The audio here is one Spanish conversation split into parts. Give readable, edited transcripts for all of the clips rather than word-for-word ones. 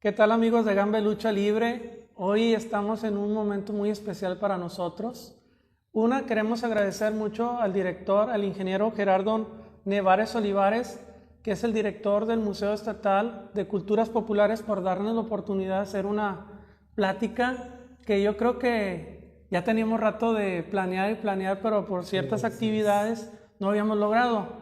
¿Qué tal amigos de Gambe Lucha Libre? Hoy estamos en un momento muy especial para nosotros. Queremos agradecer mucho al director, al ingeniero Gerardo Nevares Olivares, que es el director del Museo Estatal de Culturas Populares, por darnos la oportunidad de hacer una plática que yo creo que ya teníamos rato de planear, pero por ciertas actividades no habíamos logrado.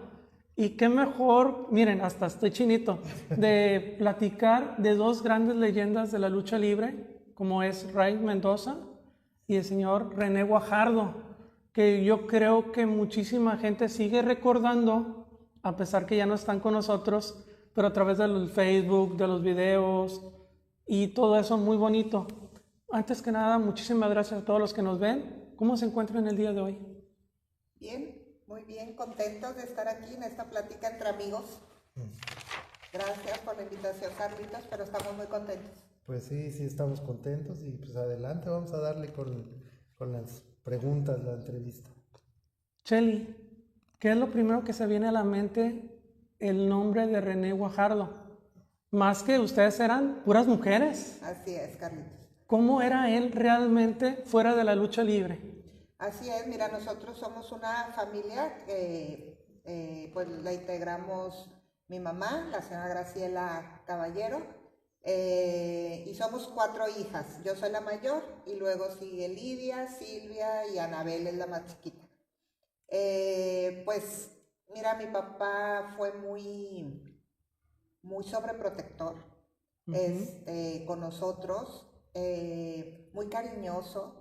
Y qué mejor, miren, hasta estoy chinito, de platicar de dos grandes leyendas de la lucha libre, como es Ray Mendoza y el señor René Guajardo, que yo creo que muchísima gente sigue recordando, a pesar que ya no están con nosotros, pero a través del Facebook, de los videos y todo eso muy bonito. Antes que nada, muchísimas gracias a todos los que nos ven. ¿Cómo se encuentran el día de hoy? Bien, muy bien, contentos de estar aquí en esta plática entre amigos. Gracias por la invitación, Carlitos, pero estamos muy contentos. Pues sí, sí estamos contentos y pues adelante, vamos a darle con las preguntas, la entrevista. Chely, ¿qué es lo primero que se viene a la mente el nombre de René Guajardo? Más que ustedes eran puras mujeres. Así es, Carlitos. ¿Cómo era él realmente fuera de la lucha libre? Así es, mira, nosotros somos una familia que pues la integramos mi mamá, la señora Graciela Caballero, y somos 4 hijas. Yo soy la mayor y luego sigue Lidia, Silvia y Anabel es la más chiquita. Pues mira, mi papá fue muy sobreprotector con nosotros, muy cariñoso,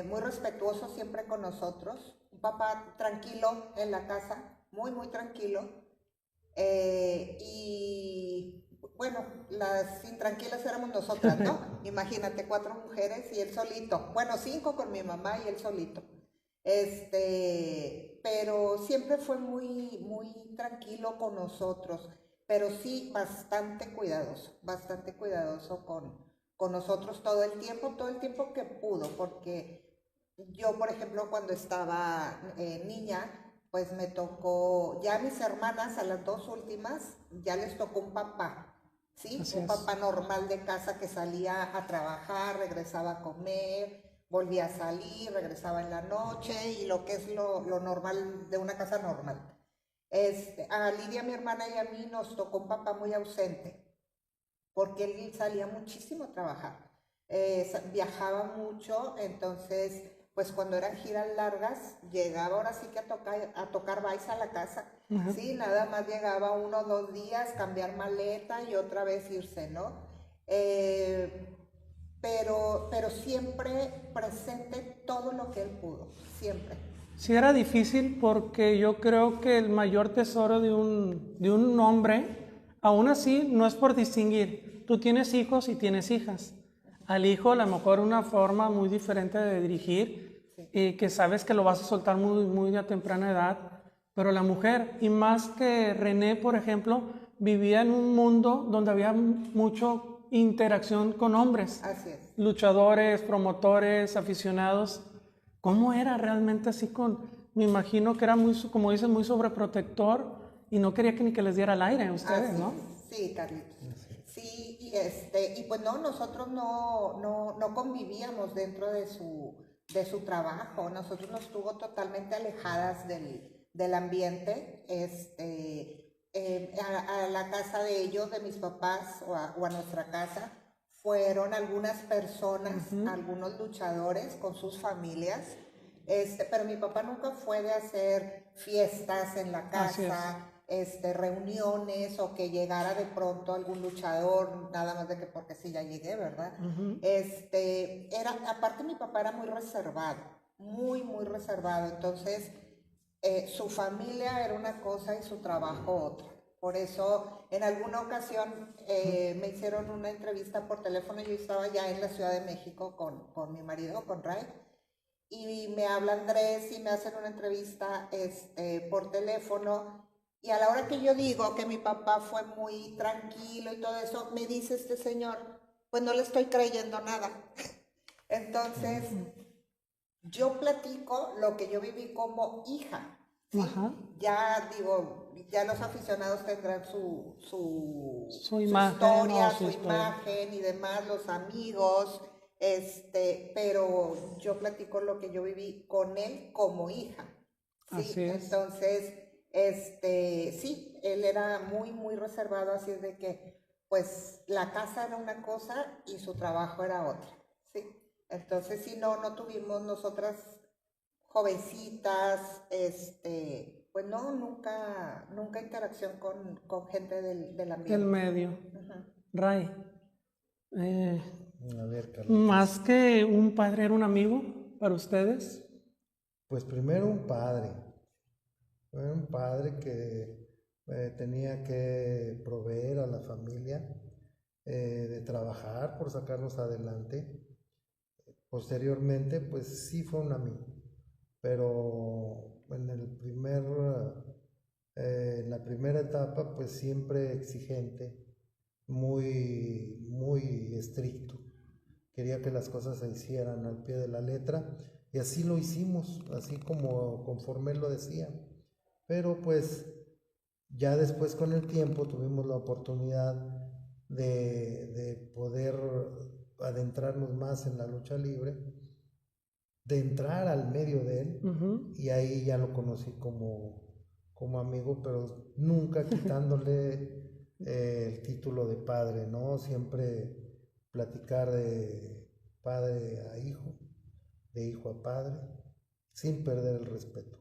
muy respetuoso siempre con nosotros. Un papá tranquilo en la casa, muy tranquilo. Y bueno, las intranquilas éramos nosotras, ¿no? Imagínate, 4 mujeres y él solito. Bueno, 5 con mi mamá y él solito. Pero siempre fue muy tranquilo con nosotros, pero sí bastante cuidadoso con nosotros todo el tiempo que pudo, porque yo, por ejemplo, cuando estaba niña, pues me tocó, ya a mis hermanas, a las 2 últimas, ya les tocó un papá, ¿sí? Así Un es. papá normal de casa que salía a trabajar, regresaba a comer, volvía a salir, regresaba en la noche y lo que es lo normal de una casa normal. A Lidia, mi hermana, y a mí nos tocó un papá muy ausente, porque él salía muchísimo a trabajar, viajaba mucho, entonces pues cuando eran giras largas llegaba ahora sí que a tocar baisa a la casa, sí, nada más llegaba 1 o 2 días, cambiar maleta y otra vez irse, ¿no? Pero siempre presente todo lo que él pudo, siempre. Sí era difícil porque yo creo que el mayor tesoro de un hombre, aún así, no es por distinguir. Tú tienes hijos y tienes hijas. Al hijo a lo mejor una forma muy diferente de dirigir y que sabes que lo vas a soltar muy a temprana edad. Pero la mujer, y más que René, por ejemplo, vivía en un mundo donde había mucho interacción con hombres. Así es. Luchadores, promotores, aficionados. ¿Cómo era realmente así me imagino que era muy, como dices, muy sobreprotector y no quería que ni que les diera el aire a ustedes, Así ¿no? es. Sí, Carlitos. Sí, y pues no, nosotros no convivíamos dentro de su trabajo. Nosotros nos estuvo totalmente alejadas del ambiente. A la casa de ellos, de mis papás, o a nuestra casa, fueron algunas personas, algunos luchadores con sus familias, pero mi papá nunca fue de hacer fiestas en la casa, reuniones, o que llegara de pronto algún luchador, nada más de que porque sí ya llegué, ¿verdad? Aparte mi papá era muy reservado, muy reservado, entonces su familia era una cosa y su trabajo otra. Por eso, en alguna ocasión me hicieron una entrevista por teléfono. Yo estaba ya en la Ciudad de México con mi marido, con Ray, y me habla Andrés y me hacen una entrevista por teléfono. Y a la hora que yo digo que mi papá fue muy tranquilo y todo eso, me dice este señor, pues no le estoy creyendo nada. Entonces, yo platico lo que yo viví como hija, ¿sí? Ya digo, ya los aficionados tendrán su imagen, historia, ¿no? Su su historia. imagen y demás, los amigos, pero yo platico lo que yo viví con él como hija, ¿sí? Así es. Entonces, sí, él era muy, muy reservado, así es de que, pues, la casa era una cosa y su trabajo era otra, ¿sí? Entonces, sí, no tuvimos nosotras jovencitas, pues no, nunca interacción con gente del Del ambiente. medio. Ujú. Ray, A ver, Carlitos. más que un padre, ¿era un amigo para ustedes? Pues primero un padre. Fue un padre que tenía que proveer a la familia, de trabajar por sacarnos adelante. Posteriormente, pues sí fue un amigo, pero en la primera etapa, pues siempre exigente, muy estricto. Quería que las cosas se hicieran al pie de la letra y así lo hicimos, así como conforme él lo decía. Pero pues ya después con el tiempo tuvimos la oportunidad de poder adentrarnos más en la lucha libre, de entrar al medio de él, Ujú. y ahí ya lo conocí como amigo, pero nunca quitándole el título de padre, ¿no? Siempre platicar de padre a hijo, de hijo a padre, sin perder el respeto.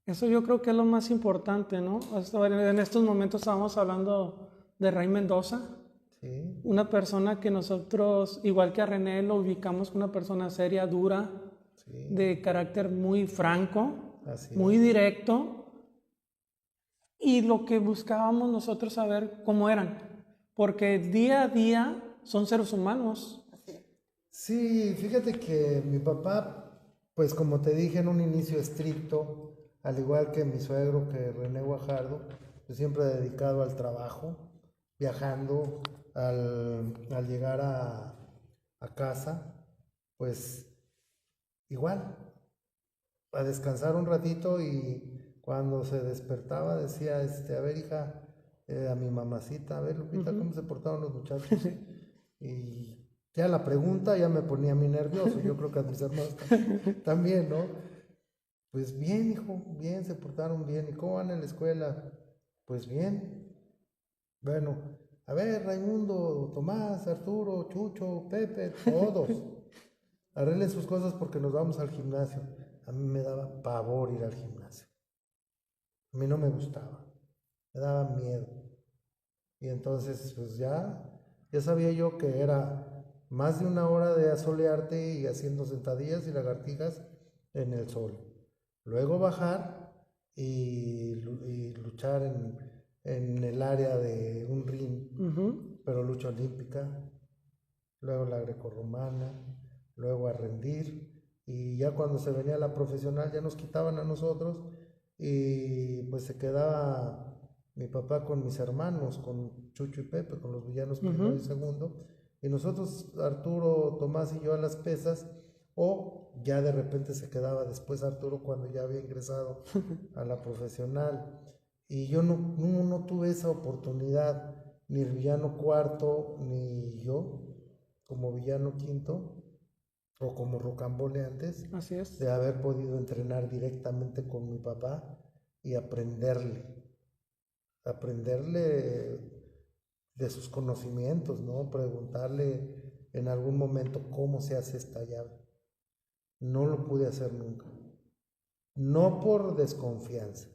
Eso yo creo que es lo más importante, ¿no? En estos momentos estamos hablando de Ray Mendoza, ¿Sí? una persona que nosotros, igual que a René, lo ubicamos como una persona seria, dura, Sí, de carácter muy franco, así muy es. directo, y lo que buscábamos nosotros saber cómo eran, porque día a día son seres humanos. Así es. Sí, fíjate que mi papá, pues como te dije en un inicio estricto, al igual que mi suegro, que René Guajardo, pues siempre dedicado al trabajo, viajando, al llegar a casa, pues igual, a descansar un ratito, y cuando se despertaba decía, a ver hija, a mi mamacita, a ver Lupita, ¿cómo se portaron los muchachos? Y ya la pregunta ya me ponía a mí nervioso, yo creo que a mis hermanos también, ¿no? Pues bien, hijo, bien, se portaron bien. ¿Y cómo van en la escuela? Pues bien. Bueno, a ver, Raimundo, Tomás, Arturo, Chucho, Pepe, todos, arreglen sus cosas porque nos vamos al gimnasio. A mí me daba pavor ir al gimnasio. A mí no me gustaba, me daba miedo. Y entonces, pues ya sabía yo que era más de una hora de asolearte y haciendo sentadillas y lagartijas en el sol. Luego bajar y luchar en el área de un ring, pero lucha olímpica, luego la grecorromana, luego a rendir, y ya cuando se venía la profesional ya nos quitaban a nosotros, y pues se quedaba mi papá con mis hermanos, con Chucho y Pepe, con los villanos primero y segundo, y nosotros, Arturo, Tomás y yo, a las pesas, o ya de repente se quedaba después Arturo cuando ya había ingresado a la profesional. Y yo no tuve esa oportunidad, ni el villano cuarto, ni yo, como villano quinto, o como Rocambole antes, Así es. de haber podido entrenar directamente con mi papá y aprenderle de sus conocimientos, ¿no? Preguntarle en algún momento cómo se hace esta llave. No lo pude hacer nunca. No por desconfianza,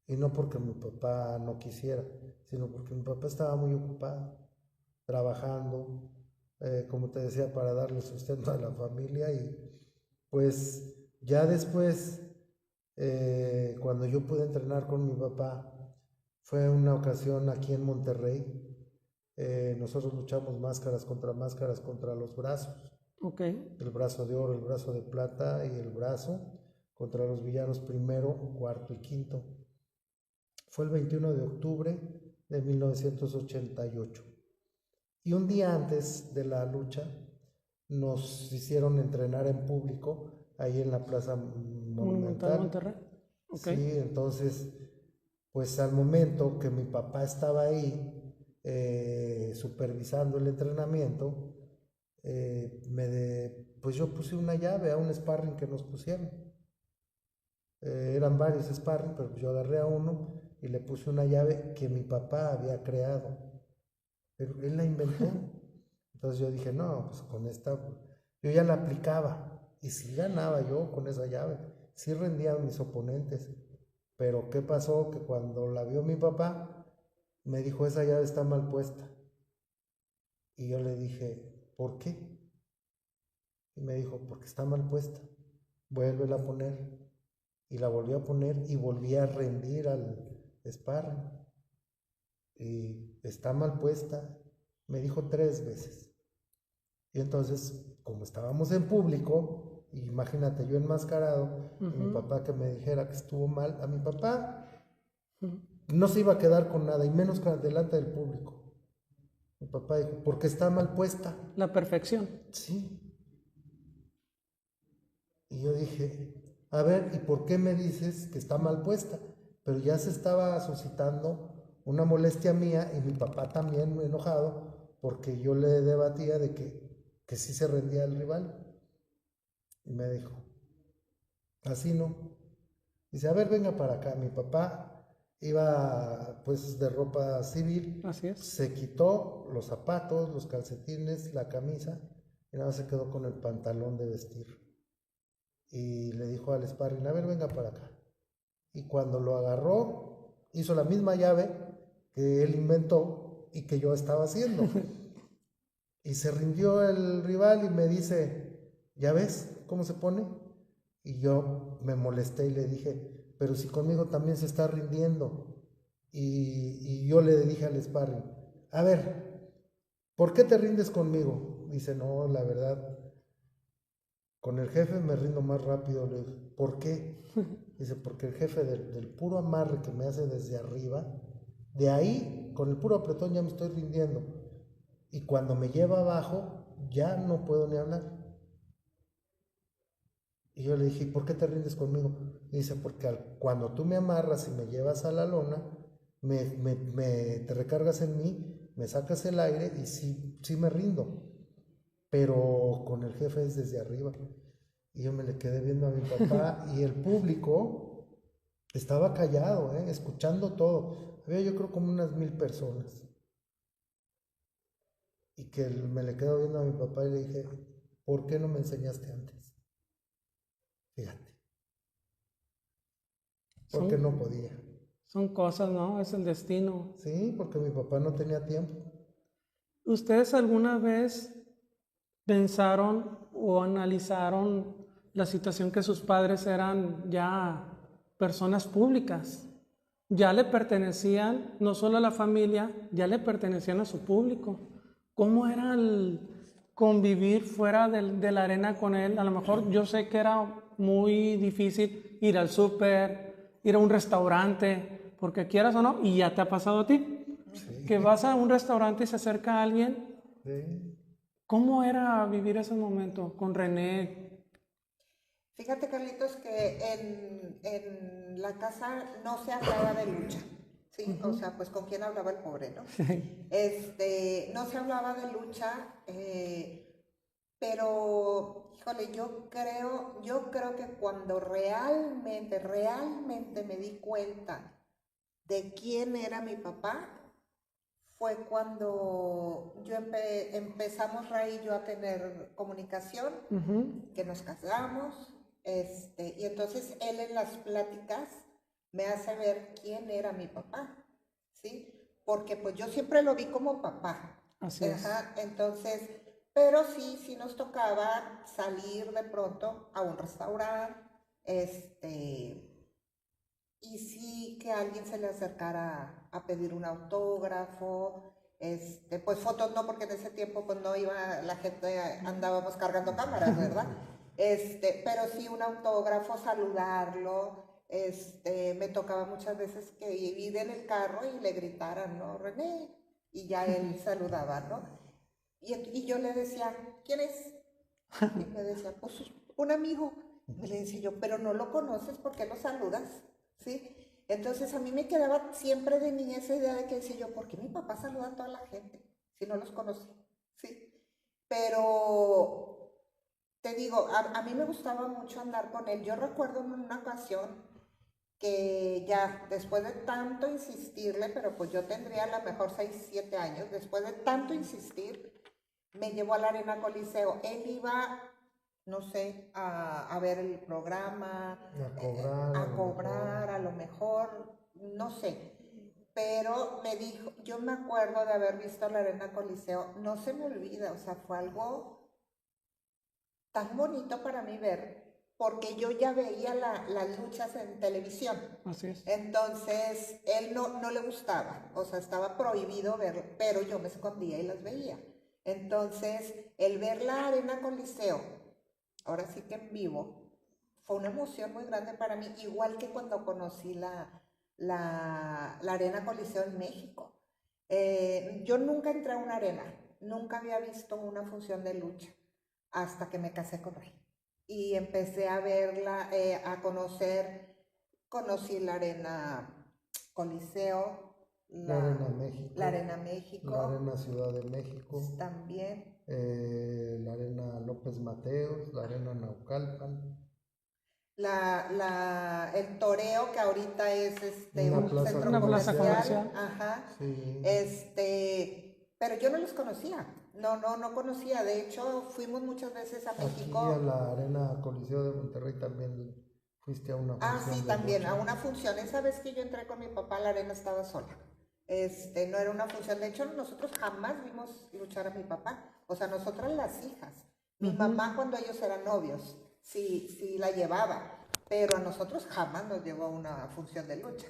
y no porque mi papá no quisiera, sino porque mi papá estaba muy ocupado, trabajando, como te decía, para darle sustento a la familia. Y pues ya después, cuando yo pude entrenar con mi papá, fue una ocasión aquí en Monterrey. Nosotros luchamos máscaras contra los brazos. Ok. El brazo de oro, el brazo de plata y el brazo contra los villanos primero, cuarto y quinto. Fue el 21 de octubre de 1988. Y un día antes de la lucha nos hicieron entrenar en público ahí en la Plaza Monumental Monumental. Monterrey. Ok. Sí, entonces pues al momento que mi papá estaba ahí supervisando el entrenamiento, pues yo puse una llave a un sparring que nos pusieron. Eran varios sparring, pero yo agarré a uno y le puse una llave que mi papá había creado, pero él la inventó. Entonces yo dije, no, pues con esta, yo ya la aplicaba y sí ganaba yo con esa llave, sí rendía a mis oponentes. Pero ¿qué pasó? Que cuando la vio mi papá, me dijo, esa llave está mal puesta. Y yo le dije, ¿por qué? Y me dijo, porque está mal puesta, vuélvela a poner. Y la volví a poner y volví a rendir al sparring. Y está mal puesta, me dijo 3 veces. Y entonces, como estábamos en público, imagínate yo enmascarado, y mi papá que me dijera que estuvo mal, a mi papá no se iba a quedar con nada, y menos delante del público. Mi papá dijo, porque está mal puesta. La perfección. Sí. Y yo dije, a ver, ¿y por qué me dices que está mal puesta? Pero ya se estaba suscitando una molestia mía y mi papá también enojado porque yo le debatía de que sí se rendía el rival. Y me dijo, así no. Dice, a ver, venga para acá. Mi papá iba pues de ropa civil. Así es. Se quitó los zapatos, los calcetines, la camisa y nada más se quedó con el pantalón de vestir. Y le dijo al sparring, a ver, venga para acá. Y cuando lo agarró, hizo la misma llave que él inventó y que yo estaba haciendo. Y se rindió el rival y me dice, ¿ya ves cómo se pone? Y yo me molesté y le dije, pero si conmigo también se está rindiendo. Y yo le dije al sparring, a ver, ¿por qué te rindes conmigo? Dice, no, la verdad, con el jefe me rindo más rápido. Le dije, ¿por qué? Dice, porque el jefe del puro amarre que me hace desde arriba, de ahí, con el puro apretón ya me estoy rindiendo. Y cuando me lleva abajo, ya no puedo ni hablar. Y yo le dije, ¿por qué te rindes conmigo? Y dice, porque cuando tú me amarras y me llevas a la lona, te recargas en mí, me sacas el aire y sí me rindo. Pero con el jefe es desde arriba. Y yo me le quedé viendo a mi papá y el público estaba callado, escuchando todo. Había yo creo como unas 1000 personas. Y que me le quedo viendo a mi papá y le dije, ¿por qué no me enseñaste antes? Fíjate. Porque no podía. Son cosas, ¿no? Es el destino. Sí, porque mi papá no tenía tiempo. ¿Ustedes alguna vez pensaron o analizaron la situación que sus padres eran ya personas públicas? Ya le pertenecían no solo a la familia, ya le pertenecían a su público. ¿Cómo era el convivir fuera de la arena con él? A lo mejor yo sé que era muy difícil ir al súper, ir a un restaurante, porque quieras o no, y ya te ha pasado a ti, sí, que vas a un restaurante y se acerca a alguien. Sí. ¿Cómo era vivir ese momento con René? Fíjate, Carlitos, que en la casa no se hablaba de lucha, ¿sí? O sea, pues con quién hablaba el pobre, ¿no? Sí. No se hablaba de lucha, pero, híjole, yo creo que cuando realmente me di cuenta de quién era mi papá, fue cuando empezamos Ray y yo a tener comunicación, que nos casamos, y entonces él en las pláticas me hace ver quién era mi papá, ¿sí? Porque pues yo siempre lo vi como papá. Así es. Entonces, pero sí nos tocaba salir de pronto a un restaurante, y sí que alguien se le acercara a pedir un autógrafo, pues fotos no, porque en ese tiempo pues no iba la gente, andábamos cargando cámaras, ¿verdad? Pero sí un autógrafo, saludarlo, me tocaba muchas veces que ir en el carro y le gritaran, ¿no? René, y ya él saludaba, ¿no? Y yo le decía, ¿quién es? Y me decía, pues un amigo. Y le decía yo, pero no lo conoces, ¿por qué lo saludas? ¿Sí? Entonces a mí me quedaba siempre de niña esa idea de que decía yo, ¿por qué mi papá saluda a toda la gente si no los conocí? Sí, pero te digo, a mí me gustaba mucho andar con él. Yo recuerdo en una ocasión que ya después de tanto insistirle, pero pues yo tendría a lo mejor 6 7 años, después de tanto insistir, me llevó a la Arena Coliseo. Él iba, no sé, a ver el programa, a cobrar, a lo mejor, no sé. Pero me dijo, yo me acuerdo de haber visto la Arena Coliseo, no se me olvida, o sea, fue algo tan bonito para mí ver, porque yo ya veía las luchas en televisión. Así es. Entonces, él no le gustaba, o sea, estaba prohibido verlo, pero yo me escondía y las veía. Entonces, el ver la Arena Coliseo, ahora sí que en vivo, fue una emoción muy grande para mí, igual que cuando conocí la Arena Coliseo en México. Yo nunca entré a una arena, nunca había visto una función de lucha hasta que me casé con Rey. Y empecé a verla, a conocí la Arena Coliseo, La Arena México. La Arena México. La Arena Ciudad de México. También. La Arena López Mateos, la Arena Naucalpan. El toreo que ahorita es un centro plaza comercial. Ajá. Sí. Pero yo no los conocía. No conocía. De hecho, fuimos muchas veces a México. Aquí a la Arena Coliseo de Monterrey también fuiste a una función. Ah, sí, también, a una función. Esa vez que yo entré con mi papá, la arena estaba sola. No era una función. De hecho, nosotros jamás vimos luchar a mi papá. O sea, nosotras las hijas. Mi mamá, cuando ellos eran novios, sí la llevaba. Pero a nosotros jamás nos llevó a una función de lucha.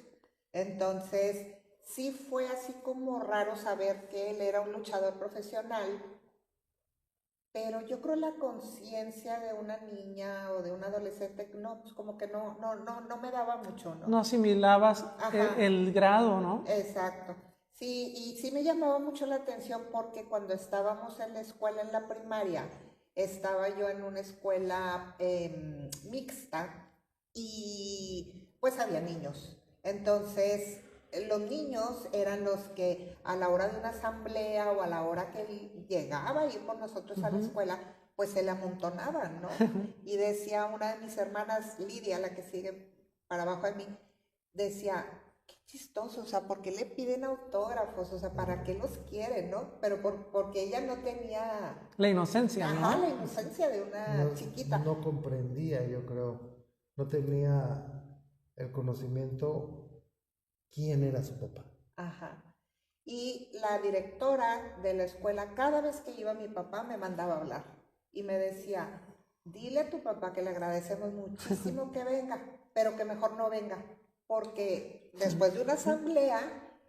Entonces, sí fue así como raro saber que él era un luchador profesional, pero yo creo la conciencia de una niña o de un adolescente, no, pues como que no me daba mucho, ¿no? No asimilabas el grado, ¿no? Exacto. Sí, y sí me llamaba mucho la atención porque cuando estábamos en la escuela, en la primaria, estaba yo en una escuela mixta y pues había niños. Entonces, los niños eran los que a la hora de una asamblea o a la hora que él llegaba a ir con nosotros a la escuela, pues se le amontonaban, ¿no? Y decía una de mis hermanas, Lidia, la que sigue para abajo de mí, decía, qué chistoso, o sea, ¿por qué le piden autógrafos? O sea, ¿para qué los quieren, no? Pero porque ella no tenía... La inocencia, ¿no? la inocencia de una chiquita. No comprendía, yo creo. No tenía el conocimiento quién era su papá. Ajá. Y la directora de la escuela, cada vez que iba mi papá, me mandaba a hablar. Y me decía, dile a tu papá que le agradecemos muchísimo que venga, pero que mejor no venga. Porque después de una asamblea,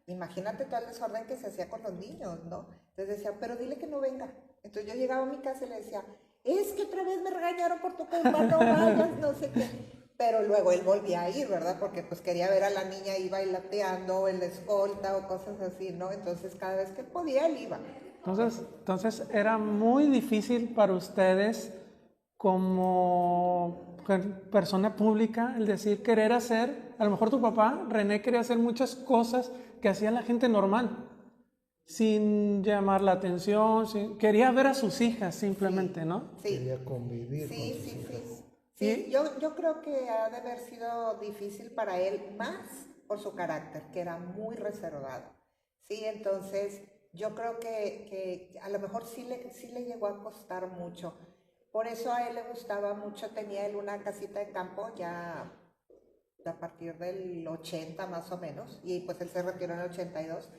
imagínate todo el desorden que se hacía con los niños, ¿no? Entonces decía, pero dile que no venga. Entonces yo llegaba a mi casa y le decía, es que otra vez me regañaron por tu culpa, no vayas, no sé qué. Pero luego él volvía a ir, ¿verdad? Porque pues quería ver a la niña ahí bailateando, o en la escolta o cosas así, ¿no? Entonces cada vez que podía él iba. Entonces era muy difícil para ustedes como persona pública el decir querer hacer, a lo mejor tu papá, René, quería hacer muchas cosas que hacía la gente normal, sin llamar la atención, quería ver a sus hijas simplemente, ¿no? Sí. Quería convivir con sus hijas. Sí, yo creo que ha de haber sido difícil para él, más por su carácter, que era muy reservado. Sí, entonces yo creo que a lo mejor sí le llegó a costar mucho. Por eso a él le gustaba mucho, tenía él una casita de campo ya a partir del 80 más o menos, y pues él se retiró en el 82,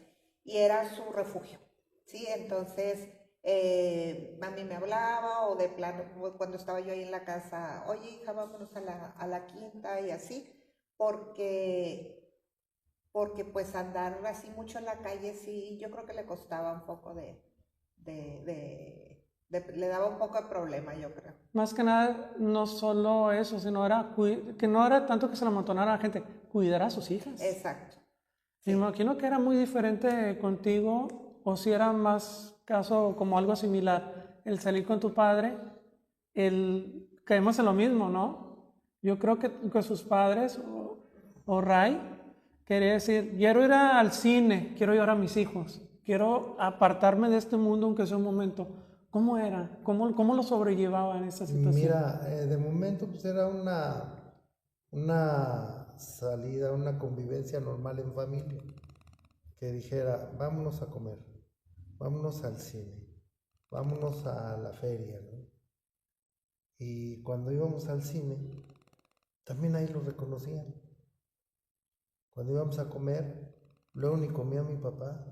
y era su refugio. Sí, entonces... a mí me hablaba o de plano cuando estaba yo ahí en la casa, oye hija, vámonos a la quinta y así, porque pues andar así mucho en la calle sí, yo creo que le costaba un poco le daba un poco de problema, yo creo. Más que nada, no solo eso, sino que no era tanto que se le amontonara a la gente, cuidar a sus hijas. Exacto. Me imagino que era muy diferente contigo, o si era más caso como algo similar, el salir con tu padre, caemos en lo mismo, ¿no? Yo creo que sus padres o Ray quería decir, quiero ir al cine, quiero llevar a mis hijos, quiero apartarme de este mundo aunque sea un momento. ¿Cómo era? ¿Cómo lo sobrellevaba en esa situación? Mira, de momento pues era una salida, una convivencia normal en familia, que dijera, vámonos a comer, vámonos al cine, vámonos a la feria, ¿no? Y cuando íbamos al cine, también ahí lo reconocían. Cuando íbamos a comer, luego ni comía mi papá,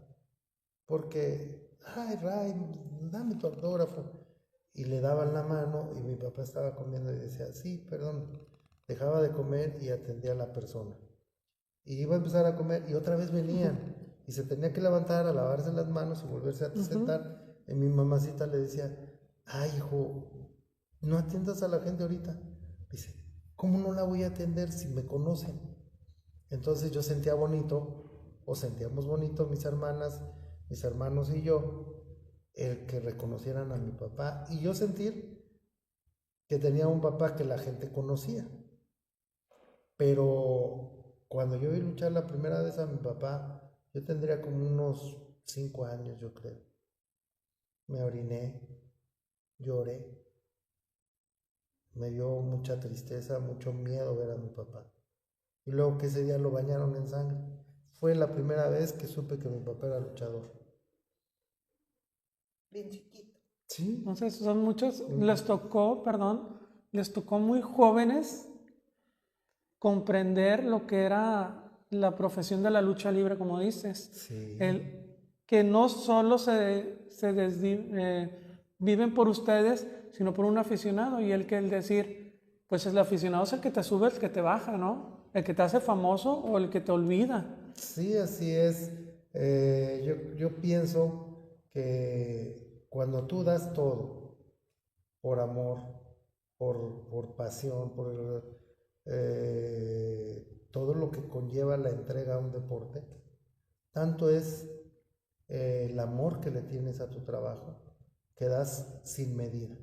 porque, ay, Ray, dame tu autógrafo. Y le daban la mano y mi papá estaba comiendo y decía, sí, perdón, dejaba de comer y atendía a la persona. Y iba a empezar a comer y otra vez venían y se tenía que levantar a lavarse las manos y volverse a sentar. Y mi mamacita le decía, ay, hijo, no atiendas a la gente ahorita. Dice, ¿cómo no la voy a atender si me conocen? Entonces yo sentía bonito, o sentíamos bonito mis hermanas, mis hermanos y yo, el que reconocieran a mi papá y yo sentir que tenía un papá que la gente conocía. Pero cuando yo vi luchar la primera vez a mi papá, yo tendría como unos 5 años, yo creo. Me oriné, lloré, me dio mucha tristeza, mucho miedo ver a mi papá. Y luego que ese día lo bañaron en sangre. Fue la primera vez que supe que mi papá era luchador. Bien chiquito. Sí. Entonces, son muchos, les tocó muy jóvenes comprender lo que era la profesión de la lucha libre, como dices. Sí. Que no solo viven por ustedes, sino por un aficionado. Y el decir, pues el aficionado es el que te sube, el que te baja, ¿no? El que te hace famoso o el que te olvida. Sí, así es. Yo pienso que cuando tú das todo, por amor, por pasión, por todo lo que conlleva la entrega a un deporte, tanto es el amor que le tienes a tu trabajo, que das sin medida.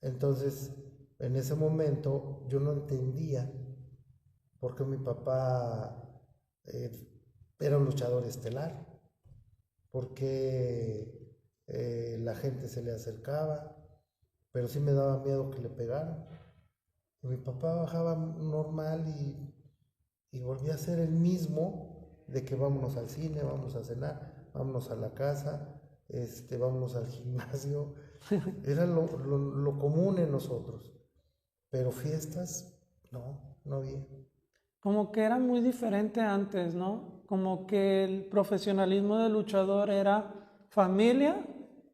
Entonces, en ese momento yo no entendía por qué mi papá era un luchador estelar, porque la gente se le acercaba, pero sí me daba miedo que le pegaran. Y mi papá bajaba normal y volvía a ser el mismo de que vámonos al cine, vamos a cenar, vámonos a la casa, vámonos al gimnasio. Era lo común en nosotros, pero fiestas, no había. Como que era muy diferente antes, ¿no? Como que el profesionalismo del luchador era familia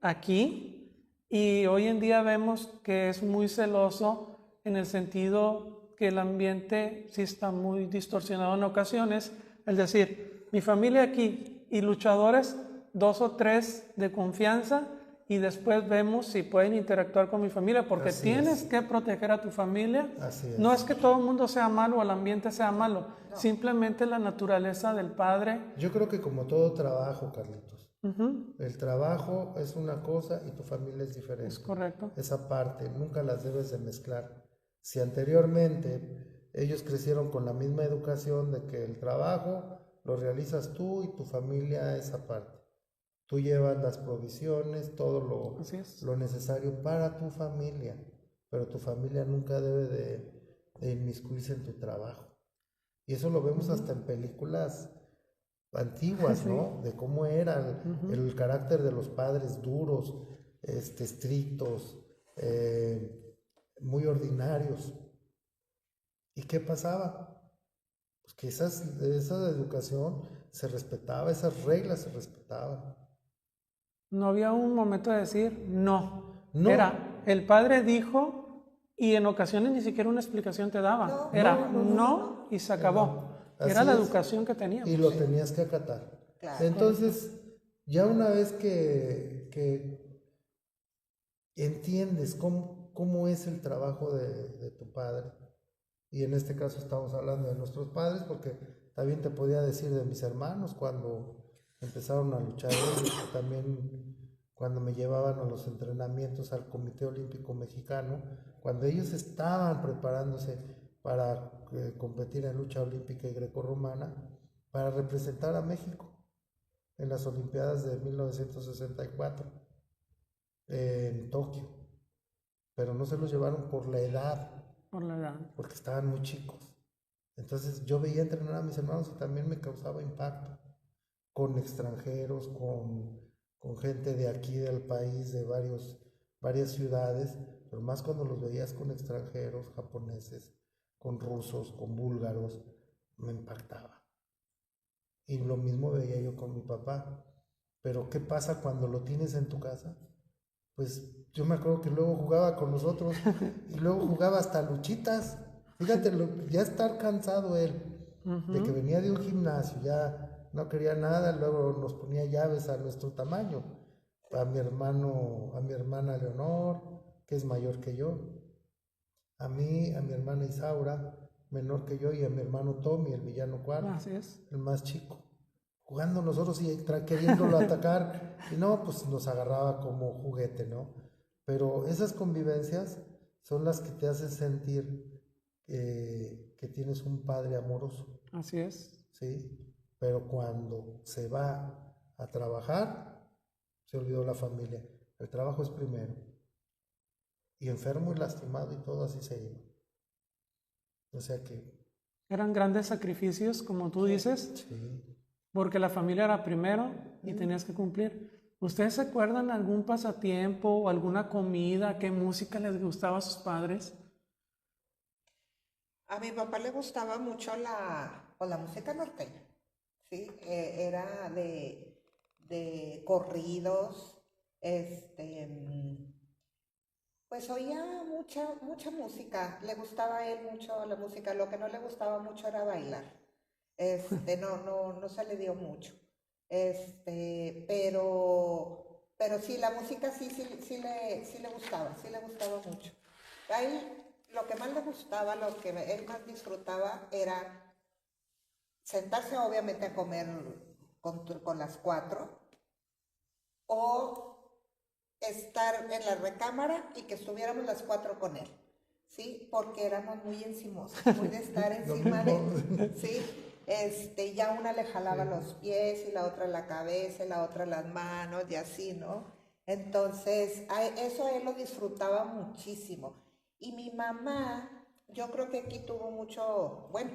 aquí, y hoy en día vemos que es muy celoso en el sentido que el ambiente sí está muy distorsionado en ocasiones. Es decir, mi familia aquí y luchadores, 2 o 3 de confianza, y después vemos si pueden interactuar con mi familia, porque Así tienes es. que proteger a tu familia. Así es. No es que todo el mundo sea malo o el ambiente sea malo, No. simplemente la naturaleza del padre. Yo creo que como todo trabajo, Carlitos, el trabajo es una cosa y tu familia es diferente. Es correcto. Esa parte, nunca las debes de mezclar. Si anteriormente ellos crecieron con la misma educación de que el trabajo lo realizas tú y tu familia esa parte. Tú llevas las provisiones, todo Así es. lo necesario para tu familia, pero tu familia nunca debe de inmiscuirse en tu trabajo. Y eso lo vemos hasta en películas antiguas, ¿no? De cómo era el carácter de los padres duros, estrictos, muy ordinarios. ¿Y qué pasaba? Pues que esa educación se respetaba, esas reglas se respetaban. No había un momento de decir no. No. Era, el padre dijo, y en ocasiones ni siquiera una explicación te daba. No, Era no. y se acabó. Así Era la es. educación que teníamos. Y lo tenías que acatar. Claro. Entonces, ya una vez que entiendes cómo es el trabajo de tu padre, y en este caso estamos hablando de nuestros padres, porque también te podía decir de mis hermanos cuando empezaron a luchar ellos, también cuando me llevaban a los entrenamientos al Comité Olímpico Mexicano, cuando ellos estaban preparándose para competir en lucha olímpica y grecorromana, para representar a México en las Olimpiadas de 1964 en Tokio, pero no se los llevaron por la edad, Por la edad. porque estaban muy chicos. Entonces yo veía entrenar a mis hermanos y también me causaba impacto, con extranjeros, con gente de aquí del país, de varias ciudades, pero más cuando los veías con extranjeros, japoneses, con rusos, con búlgaros, me impactaba. Y lo mismo veía yo con mi papá. Pero ¿qué pasa cuando lo tienes en tu casa? Pues yo me acuerdo que luego jugaba con nosotros y luego jugaba hasta luchitas. Fíjate, ya estar cansado él, de que venía de un gimnasio, ya no quería nada, luego nos ponía llaves a nuestro tamaño. A mi hermana Leonor, que es mayor que yo, a mí, a mi hermana Isaura, menor que yo, y a mi hermano Tommy, el villano cuarto, Así es. el más chico. Jugando nosotros y queriéndolo atacar, y no, pues nos agarraba como juguete, ¿no? Pero esas convivencias son las que te hacen sentir que tienes un padre amoroso, Así es. ¿sí? Pero cuando se va a trabajar, se olvidó la familia. El trabajo es primero. Y enfermo y lastimado y todo así se iba. O sea que... Eran grandes sacrificios, como tú dices, Sí. porque la familia era primero y tenías que cumplir. ¿Ustedes se acuerdan algún pasatiempo o alguna comida, qué música les gustaba a sus padres? A mi papá le gustaba mucho la música norteña, ¿sí? Era de corridos, pues oía mucha música, le gustaba a él mucho la música, lo que no le gustaba mucho era bailar, no se le dio mucho, pero sí, la música sí le gustaba mucho. A él, lo que más le gustaba, lo que él más disfrutaba era sentarse obviamente a comer con las cuatro o estar en la recámara y que estuviéramos las cuatro con él, ¿sí? Porque éramos muy encimosos, muy de estar encima de él, ¿sí? Ya una le jalaba los pies y la otra la cabeza y la otra las manos y así, ¿no? Entonces, eso él lo disfrutaba muchísimo. Y mi mamá, yo creo que aquí tuvo mucho, bueno,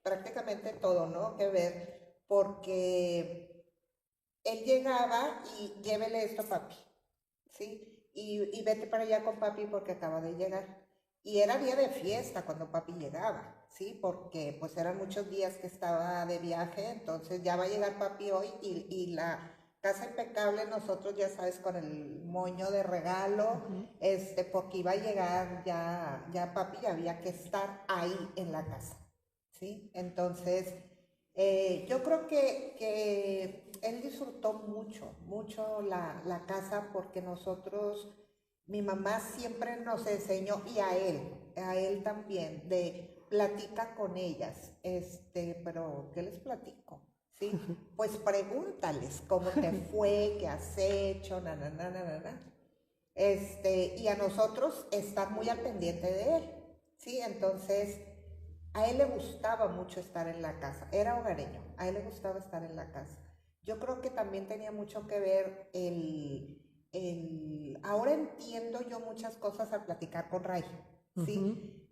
prácticamente todo, ¿no? Que ver, porque él llegaba y llévele esto, papi, ¿sí? Y vete para allá con papi porque acaba de llegar. Y era día de fiesta cuando papi llegaba, ¿sí? Porque pues eran muchos días que estaba de viaje, entonces ya va a llegar papi hoy y la casa impecable, nosotros ya sabes, con el moño de regalo, porque iba a llegar ya papi, ya había que estar ahí en la casa, ¿sí? Entonces, yo creo que él disfrutó mucho la casa porque nosotros, mi mamá siempre nos enseñó, y a él también, de platica con ellas, pero ¿qué les platico? ¿Sí? Pues pregúntales cómo te fue, qué has hecho, y a nosotros estar muy al pendiente de él, ¿sí? Entonces, a él le gustaba mucho estar en la casa, era hogareño, a él le gustaba estar en la casa. Yo creo que también tenía mucho que ver ahora entiendo yo muchas cosas al platicar con Ray, ¿sí?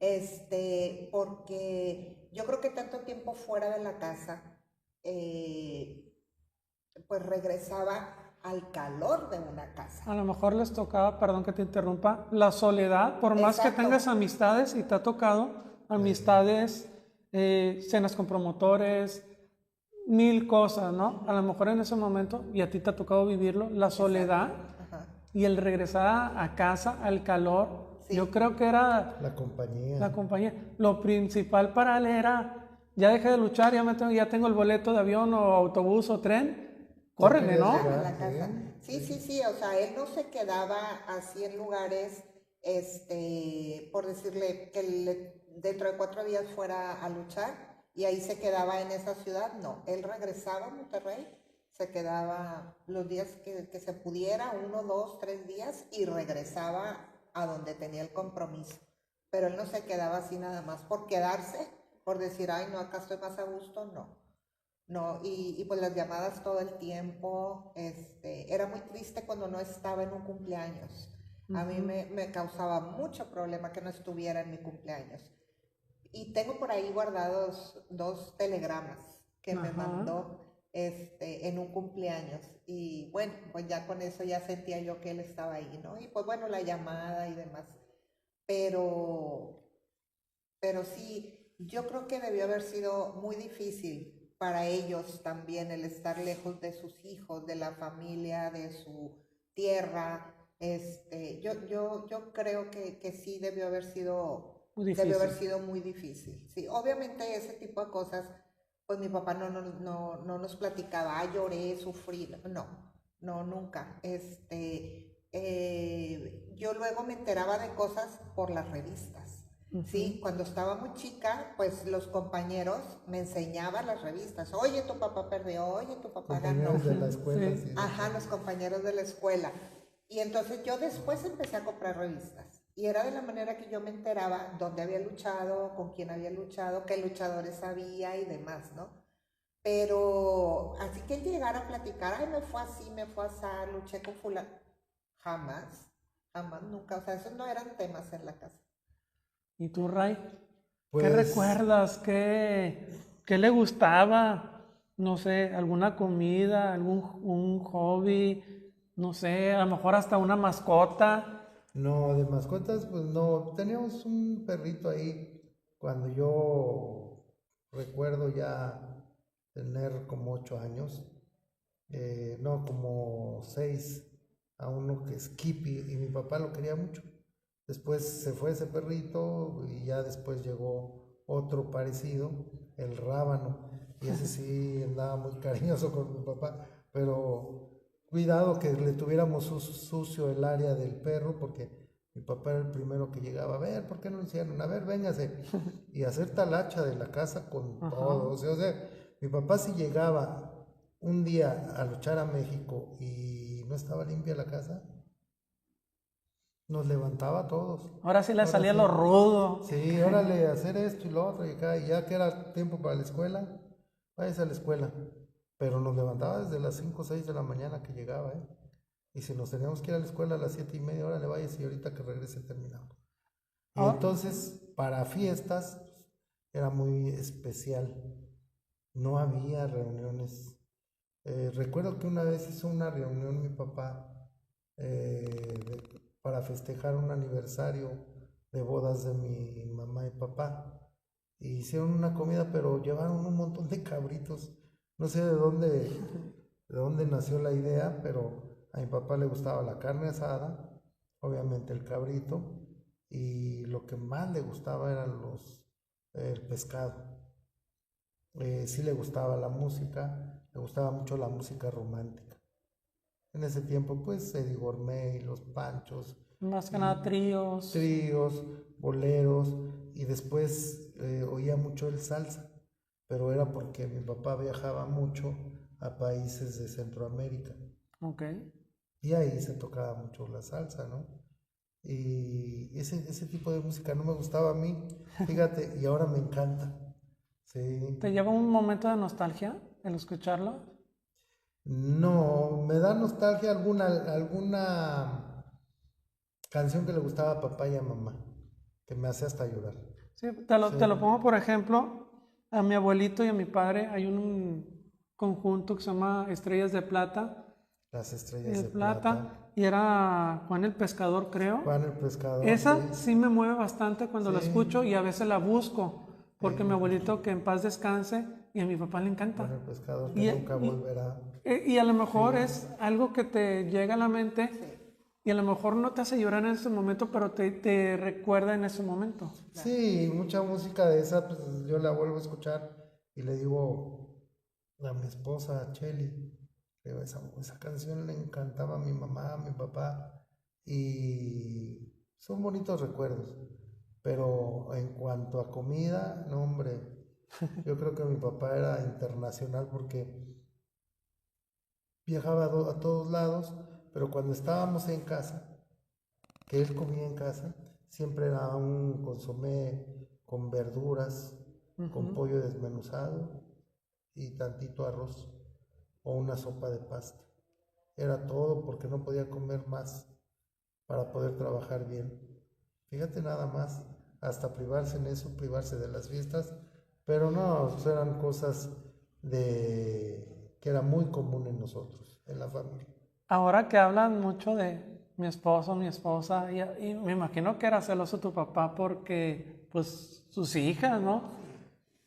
Porque yo creo que tanto tiempo fuera de la casa, pues regresaba al calor de una casa. A lo mejor les tocaba, perdón que te interrumpa, la soledad, por más que Exacto. tengas amistades y te ha tocado amistades, cenas con promotores, mil cosas, ¿no? A lo mejor en ese momento, y a ti te ha tocado vivirlo, la soledad y el regresar a casa, al calor, Sí. yo creo que era La compañía. la compañía. Lo principal para él era, ya dejé de luchar, ya tengo el boleto de avión o autobús o tren, córrele, ¿no? querías A la casa. Sí, o sea, él no se quedaba así en lugares, por decirle que dentro de 4 días fuera a luchar y ahí se quedaba en esa ciudad, no, él regresaba a Monterrey, se quedaba los días que se pudiera, 1, 2, 3 días y regresaba a donde tenía el compromiso, pero él no se quedaba así nada más por quedarse, por decir, ay no, acá estoy más a gusto, no. ¿no? Y pues las llamadas todo el tiempo, era muy triste cuando no estaba en un cumpleaños. A mí me causaba mucho problema que no estuviera en mi cumpleaños. Y tengo por ahí guardados 2 telegramas que me Ajá. mandó en un cumpleaños. Y bueno, pues ya con eso ya sentía yo que él estaba ahí, ¿no? Y pues bueno, la llamada y demás. Pero, pero sí, yo creo que debió haber sido muy difícil para ellos también el estar lejos de sus hijos, de la familia, de su tierra. Yo creo que sí Muy debió haber difícil. sido muy difícil. Sí, obviamente ese tipo de cosas, pues mi papá no nos platicaba, "Ah, lloré, sufrí", no, no, nunca. Yo luego me enteraba de cosas por las revistas. Sí, Ujú. cuando estaba muy chica, pues los compañeros me enseñaban las revistas. Oye, tu papá perdió, oye, tu papá ganó. Compañeros de la escuela, Sí. así de Ajá, que, los compañeros de la escuela. Y entonces yo después empecé a comprar revistas. Y era de la manera que yo me enteraba dónde había luchado, con quién había luchado, qué luchadores había y demás, ¿no? Pero así que llegar a platicar, ay, me fue así, me fue así, luché con fulano. Jamás, jamás, nunca. O sea, esos no eran temas en la casa. ¿Y tú, Ray? ¿Qué pues, recuerdas? ¿Qué le gustaba? No sé, alguna comida, algún un hobby, no sé, a lo mejor hasta una mascota. no, de mascotas, pues no. Teníamos un perrito ahí cuando yo recuerdo ya tener como 8 años. No, como 6, a uno que es Skippy, y mi papá lo quería mucho. Después se fue ese perrito y ya después llegó otro parecido, el Rábano, y ese sí andaba muy cariñoso con mi papá, pero cuidado que le tuviéramos sucio el área del perro, porque mi papá era el primero que llegaba, a ver, ¿por qué no lo hicieron? A ver, véngase, y hacer talacha de la casa con todo. Ajá. O sea, mi papá si llegaba un día a luchar a México y no estaba limpia la casa, nos levantaba a todos. Ahora sí le Ahora salía lo sí, rudo. sí, órale, hacer esto y lo otro, y acá, y ya que era tiempo para la escuela, váyase a la escuela. Pero nos levantaba desde las 5 o 6 de la mañana que llegaba, ¿eh? Y si nos teníamos que ir a la escuela a las 7:30, órale, váyase y ahorita que regrese terminamos. Y Ah, entonces, para fiestas, era muy especial. No había reuniones. Recuerdo que una vez hizo una reunión mi papá para festejar un aniversario de bodas de mi mamá y papá. Y hicieron una comida, pero llevaron un montón de cabritos. No sé de dónde nació la idea, pero a mi papá le gustaba la carne asada, obviamente el cabrito, y lo que más le gustaba eran el pescado. Sí le gustaba la música, le gustaba mucho la música romántica. En ese tiempo, pues, Eddie Gourmet, Los Panchos, más que nada y tríos. tríos, boleros, y después oía mucho el salsa, pero era porque mi papá viajaba mucho a países de Centroamérica, Ok. y ahí se tocaba mucho la salsa, ¿no? Y ese tipo de música no me gustaba a mí, fíjate, y ahora me encanta. ¿Te Sí. lleva un momento de nostalgia el escucharlo? No, me da nostalgia alguna canción que le gustaba a papá y a mamá, que me hace hasta llorar. Sí, Sí, te lo pongo por ejemplo, a mi abuelito y a mi padre hay un conjunto que se llama Estrellas de Plata, Las estrellas de plata. Plata, y era Juan el Pescador, creo. Juan el pescador, sí. Esa sí me mueve bastante cuando la escucho Sí, y a veces la busco, porque mi eh, abuelito que en paz descanse y a mi papá le encanta. Juan el pescador que Y, nunca y, volverá. y a lo mejor Sí, es algo que te llega a la mente Sí, y a lo mejor no te hace llorar en ese momento, pero te recuerda en ese momento. claro. sí, mucha música de esa, pues yo la vuelvo a escuchar y le digo a mi esposa, a Cheli, le digo, esa canción le encantaba a mi mamá, a mi papá, y son bonitos recuerdos. Pero en cuanto a comida, no, hombre, yo creo que mi papá era internacional porque viajaba a todos lados, pero cuando estábamos en casa, que él comía en casa, siempre era un consomé con verduras, con pollo desmenuzado y tantito arroz o una sopa de pasta. Era todo porque no podía comer más para poder trabajar bien. Fíjate nada más, hasta privarse en eso, privarse de las fiestas, pero no, eran cosas que era muy común en nosotros, en la familia. Ahora que hablan mucho de mi esposo, mi esposa, y me imagino que era celoso tu papá porque, pues, sus hijas, ¿no?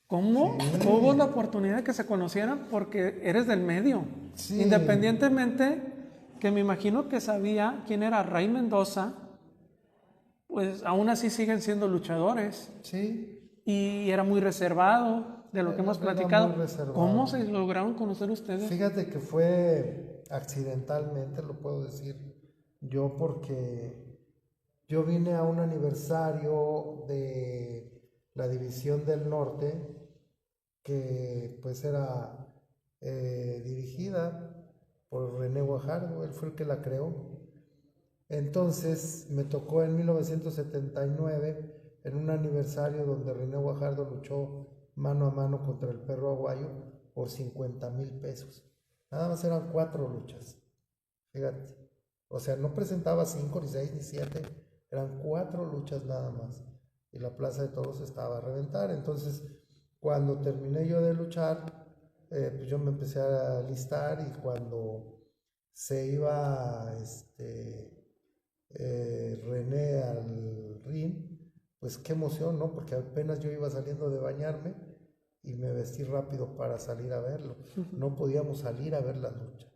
¿Cómo Sí. hubo la oportunidad de que se conocieran? Porque eres del medio. Sí. Independientemente que me imagino que sabía quién era Ray Mendoza, pues aún así siguen siendo luchadores. Sí. Y era muy reservado de lo que hemos Era platicado. muy reservado. ¿Cómo se lograron conocer ustedes? Fíjate que fue accidentalmente, lo puedo decir yo, porque yo vine a un aniversario de la División del Norte, que pues era dirigida por René Guajardo, él fue el que la creó. Entonces me tocó en 1979, en un aniversario donde René Guajardo luchó mano a mano contra el Perro Aguayo por 50,000 pesos. Nada más eran 4 luchas, fíjate. O sea, no presentaba 5, ni 6, ni 7, eran 4 luchas nada más. Y la Plaza de Toros estaba a reventar. Entonces, cuando terminé yo de luchar, pues yo me empecé a alistar, y cuando se iba René al ring, pues qué emoción, ¿no? Porque apenas yo iba saliendo de bañarme y me vestí rápido para salir a verlo. No podíamos salir a ver la lucha.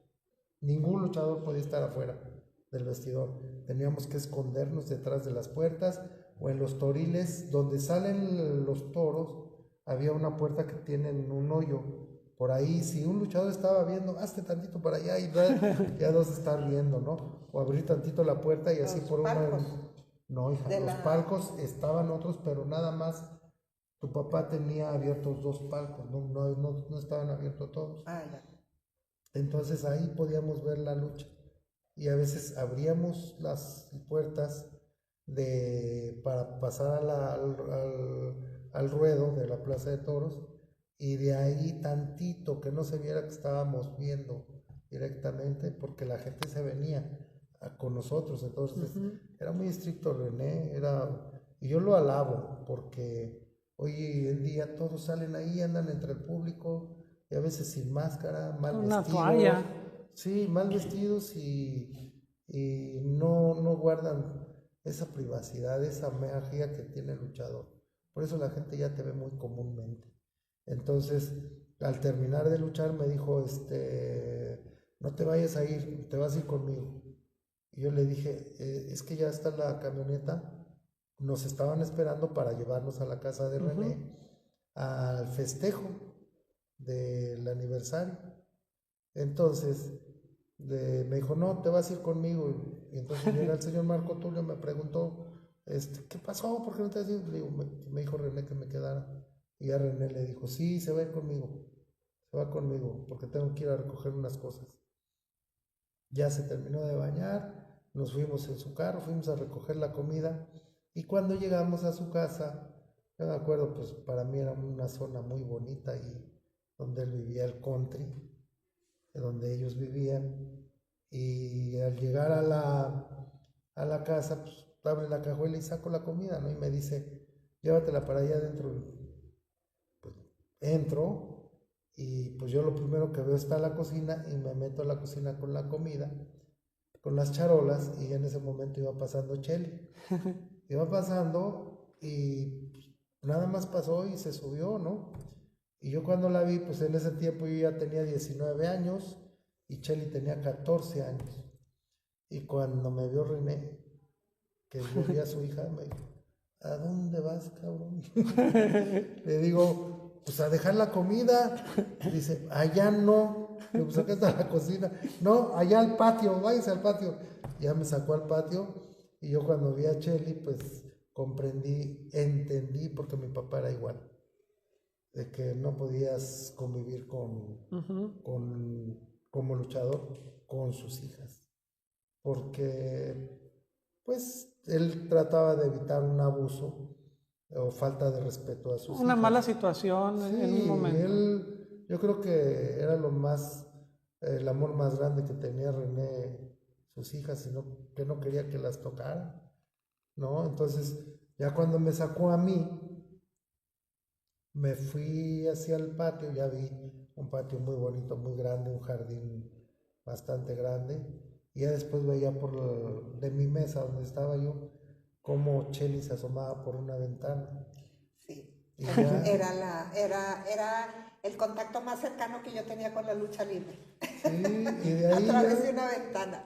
Ningún luchador podía estar afuera del vestidor. Teníamos que escondernos detrás de las puertas o en los toriles donde salen los toros. Había una puerta que tienen un hoyo. Por ahí, si un luchador estaba viendo, hazte tantito para allá y ya dos estar viendo, ¿no? O abrir tantito la puerta y así por uno. No, hija, los palcos estaban otros, pero nada más. Tu papá tenía abiertos 2 palcos, no estaban abiertos todos. Ah, ya. Entonces ahí podíamos ver la lucha. Y a veces abríamos las puertas para pasar al ruedo de la Plaza de Toros, y de ahí tantito que no se viera que estábamos viendo directamente, porque la gente se venía con nosotros. Entonces era muy estricto René, y yo lo alabo, porque hoy en día todos salen ahí, andan entre el público, y a veces sin máscara, mal Una vestidos. toalla. Sí, mal vestidos, y no guardan esa privacidad, esa magia que tiene el luchador. Por eso la gente ya te ve muy comúnmente. Entonces, al terminar de luchar me dijo, no te vayas a ir, te vas a ir conmigo. Y yo le dije, es que ya está la camioneta, nos estaban esperando para llevarnos a la casa de René al festejo del aniversario. Entonces me dijo, no, te vas a ir conmigo. Y entonces llega el señor Marco Tulio, me preguntó, ¿qué pasó? ¿Por qué no te has ido? Le digo, me dijo René que me quedara. Y ya René le dijo, sí, se va a ir conmigo, se va conmigo, porque tengo que ir a recoger unas cosas. Ya se terminó de bañar, nos fuimos en su carro, fuimos a recoger la comida, y cuando llegamos a su casa, yo me acuerdo, pues para mí era una zona muy bonita, y donde él vivía, el country, donde ellos vivían, y al llegar a la casa, pues abre la cajuela y saco la comida, ¿no? Y me dice, llévatela para allá adentro. Pues entro, y pues yo lo primero que veo está la cocina, y me meto a la cocina con la comida, con las charolas, y en ese momento iba pasando Cheli. Iba pasando, y nada más pasó y se subió, ¿no? Y yo cuando la vi, pues en ese tiempo yo ya tenía 19 años y Cheli tenía 14 años. Y cuando me vio René, que yo vi a su hija, me dijo, ¿a dónde vas, cabrón? Le digo, pues a dejar la comida. Dice, allá no. Digo, pues acá está la cocina. No, allá al patio, váyase al patio. Ya me sacó al patio, y yo cuando vi a Cheli, pues entendí, porque mi papá era igual, de que no podías convivir como luchador con sus hijas, porque pues él trataba de evitar un abuso o falta de respeto a sus hijas. Una mala situación en un momento. Yo creo que era el amor más grande que tenía René, sus hijas, sino que no quería que las tocaran, ¿no? Entonces, ya cuando me sacó a mí, me fui hacia el patio, ya vi un patio muy bonito, muy grande, un jardín bastante grande, y ya después veía de mi mesa donde estaba yo, cómo Cheli se asomaba por una ventana. Sí, Y ya, era el contacto más cercano que yo tenía con la lucha libre, sí, y de a ahí través de ya una ventana.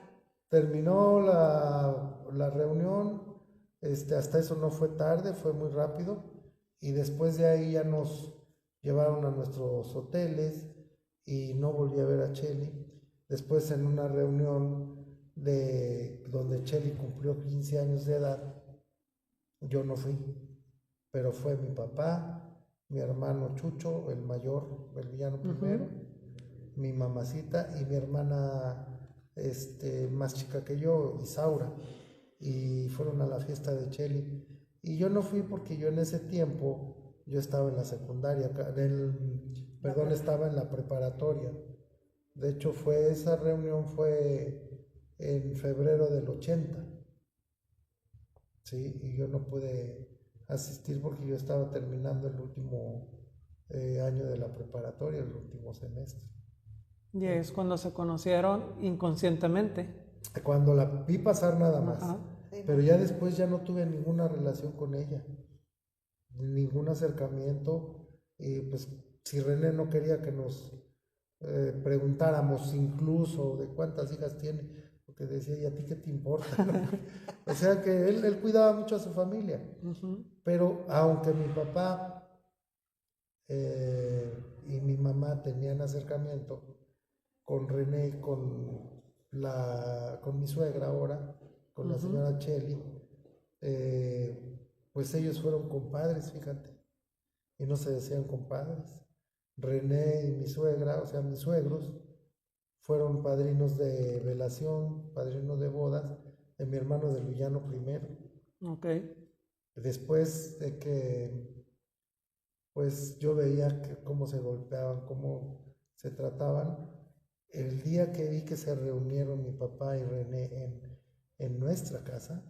terminó la reunión, hasta eso no fue tarde, fue muy rápido, y después de ahí ya nos llevaron a nuestros hoteles y no volví a ver a Cheli. Después en una reunión donde Cheli cumplió 15 años de edad, yo no fui, pero fue mi papá, mi hermano Chucho, el mayor, el villano primero, mi mamacita y mi hermana más chica que yo, Isaura, y fueron a la fiesta de Cheli. Y yo no fui porque yo en ese tiempo, yo estaba en la secundaria, perdón, estaba en la preparatoria. De hecho, esa reunión fue en febrero del 80, ¿sí? Y yo no pude asistir porque yo estaba terminando el último año de la preparatoria, el último semestre. Y es cuando se conocieron inconscientemente. Cuando la vi pasar nada más. Ajá. Pero ya después ya no tuve ninguna relación con ella, ningún acercamiento. Y pues si René no quería que nos preguntáramos incluso de cuántas hijas tiene, porque decía, ¿y a ti qué te importa? O sea que él cuidaba mucho a su familia. Pero aunque mi papá y mi mamá tenían acercamiento con René y con mi suegra ahora, con la señora Cheli, pues ellos fueron compadres, fíjate, y no se decían compadres. René y mi suegra, o sea, mis suegros, fueron padrinos de velación, padrinos de bodas de mi hermano del villano primero. Ok. Después de que, pues yo veía cómo se golpeaban, cómo se trataban, el día que vi que se reunieron mi papá y René en nuestra casa,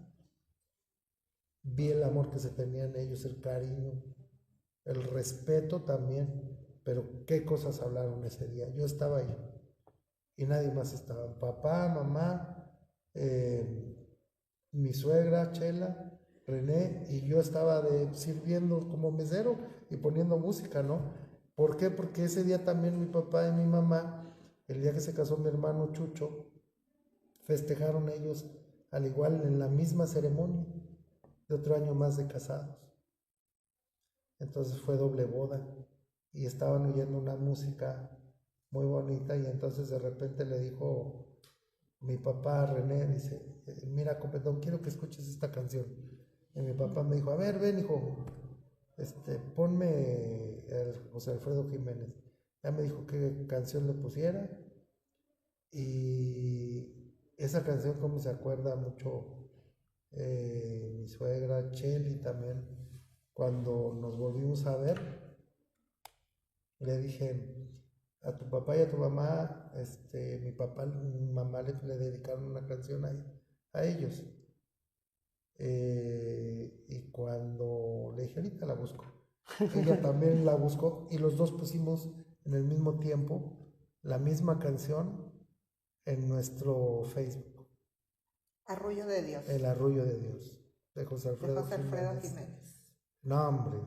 vi el amor que se tenían ellos, el cariño, el respeto también, pero qué cosas hablaron ese día. Yo estaba ahí y nadie más estaba. Papá, mamá, mi suegra, Chela, René, y yo estaba sirviendo como mesero y poniendo música, ¿no? ¿Por qué? Porque ese día también mi papá y mi mamá, el día que se casó mi hermano Chucho, festejaron ellos al igual en la misma ceremonia de otro año más de casados. Entonces fue doble boda y estaban oyendo una música muy bonita y entonces de repente le dijo mi papá a René, dice, mira, copetón, quiero que escuches esta canción. Y mi papá me dijo, a ver, ven, hijo, ponme el José Alfredo Jiménez. Ya me dijo qué canción le pusiera y esa canción como se acuerda mucho mi suegra Cheli también, cuando nos volvimos a ver, le dije a tu papá y a tu mamá, mi papá y mi mamá le dedicaron una canción a ellos. Y cuando le dije, ahorita la busco, ella también la buscó y los dos pusimos en el mismo tiempo la misma canción en nuestro Facebook. Arrullo de Dios. El Arrullo de Dios, de José Alfredo Jiménez. No, hombre,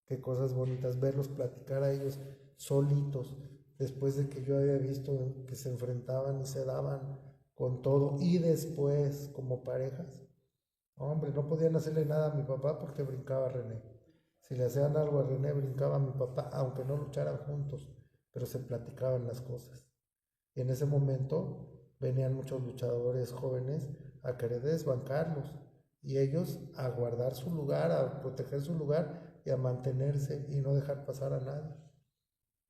qué cosas bonitas, verlos platicar a ellos solitos, después de que yo había visto que se enfrentaban y se daban con todo, y después como parejas. Hombre, no podían hacerle nada a mi papá porque brincaba René. Si le hacían algo a René, brincaba a mi papá, aunque no lucharan juntos, pero se platicaban las cosas. Y en ese momento venían muchos luchadores jóvenes a querer desbancarlos y ellos a guardar su lugar, a proteger su lugar y a mantenerse y no dejar pasar a nadie.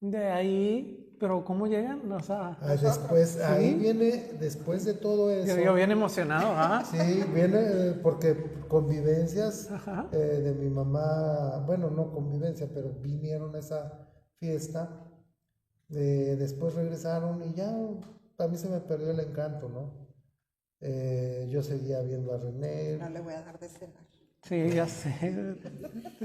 De ahí, pero ¿cómo llegan? O sea, después, ¿sí? Ahí viene, después de todo eso. Yo bien emocionado, ¿ah? Sí, viene porque convivencias de mi mamá, bueno, no convivencia, pero vinieron a esa fiesta Después regresaron y ya a mí se me perdió el encanto, ¿no? Yo seguía viendo a René, No le voy a dar de cenar. Sí, ya sé.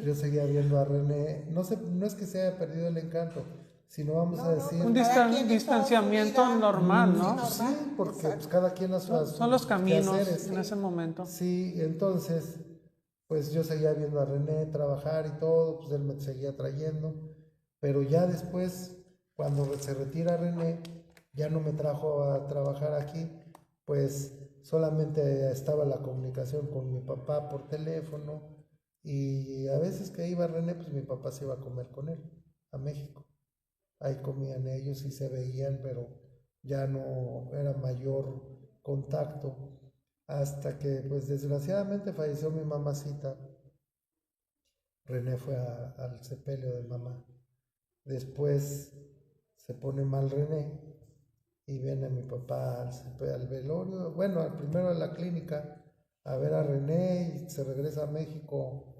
yo seguía viendo a René. No sé, no es que se haya perdido el encanto, sino vamos a decir... Un Cada quien hizo distanciamiento su vida. normal, Sí, ¿no? normal. Sí, porque pues, Exacto. cada quien a Son los caminos quehaceres. en ese momento. Sí, entonces, pues yo seguía viendo a René trabajar y todo, pues él me seguía trayendo, pero ya después, cuando se retira René, ya no me trajo a trabajar aquí, pues solamente estaba la comunicación con mi papá por teléfono y a veces que iba René, pues mi papá se iba a comer con él a México. Ahí comían ellos y se veían, pero ya no era mayor contacto hasta que pues desgraciadamente falleció mi mamacita. René fue al sepelio de mamá. Después se pone mal René y viene mi papá al velorio, bueno, al primero a la clínica a ver a René y se regresa a México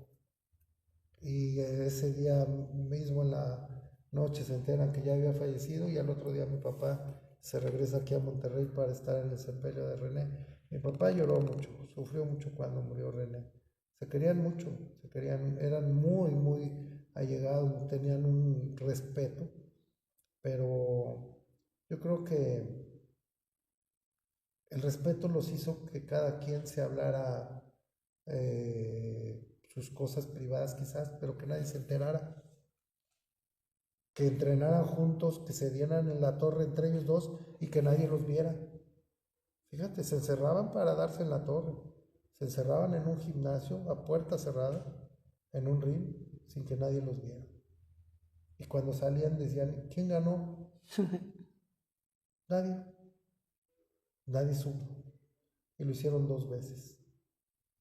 y ese día mismo en la noche se enteran que ya había fallecido y al otro día mi papá se regresa aquí a Monterrey para estar en el sepelio de René. Mi papá lloró mucho, sufrió mucho cuando murió René. Se querían mucho, eran muy, muy allegados, tenían un respeto, pero yo creo que el respeto los hizo que cada quien se hablara sus cosas privadas quizás, pero que nadie se enterara, que entrenaran juntos, que se dieran en la torre entre ellos dos y que nadie los viera. Fíjate, se encerraban para darse en la torre, se encerraban en un gimnasio a puerta cerrada, en un ring, sin que nadie los viera. Y cuando salían decían, ¿quién ganó? Nadie, nadie supo. Y lo hicieron 2 veces,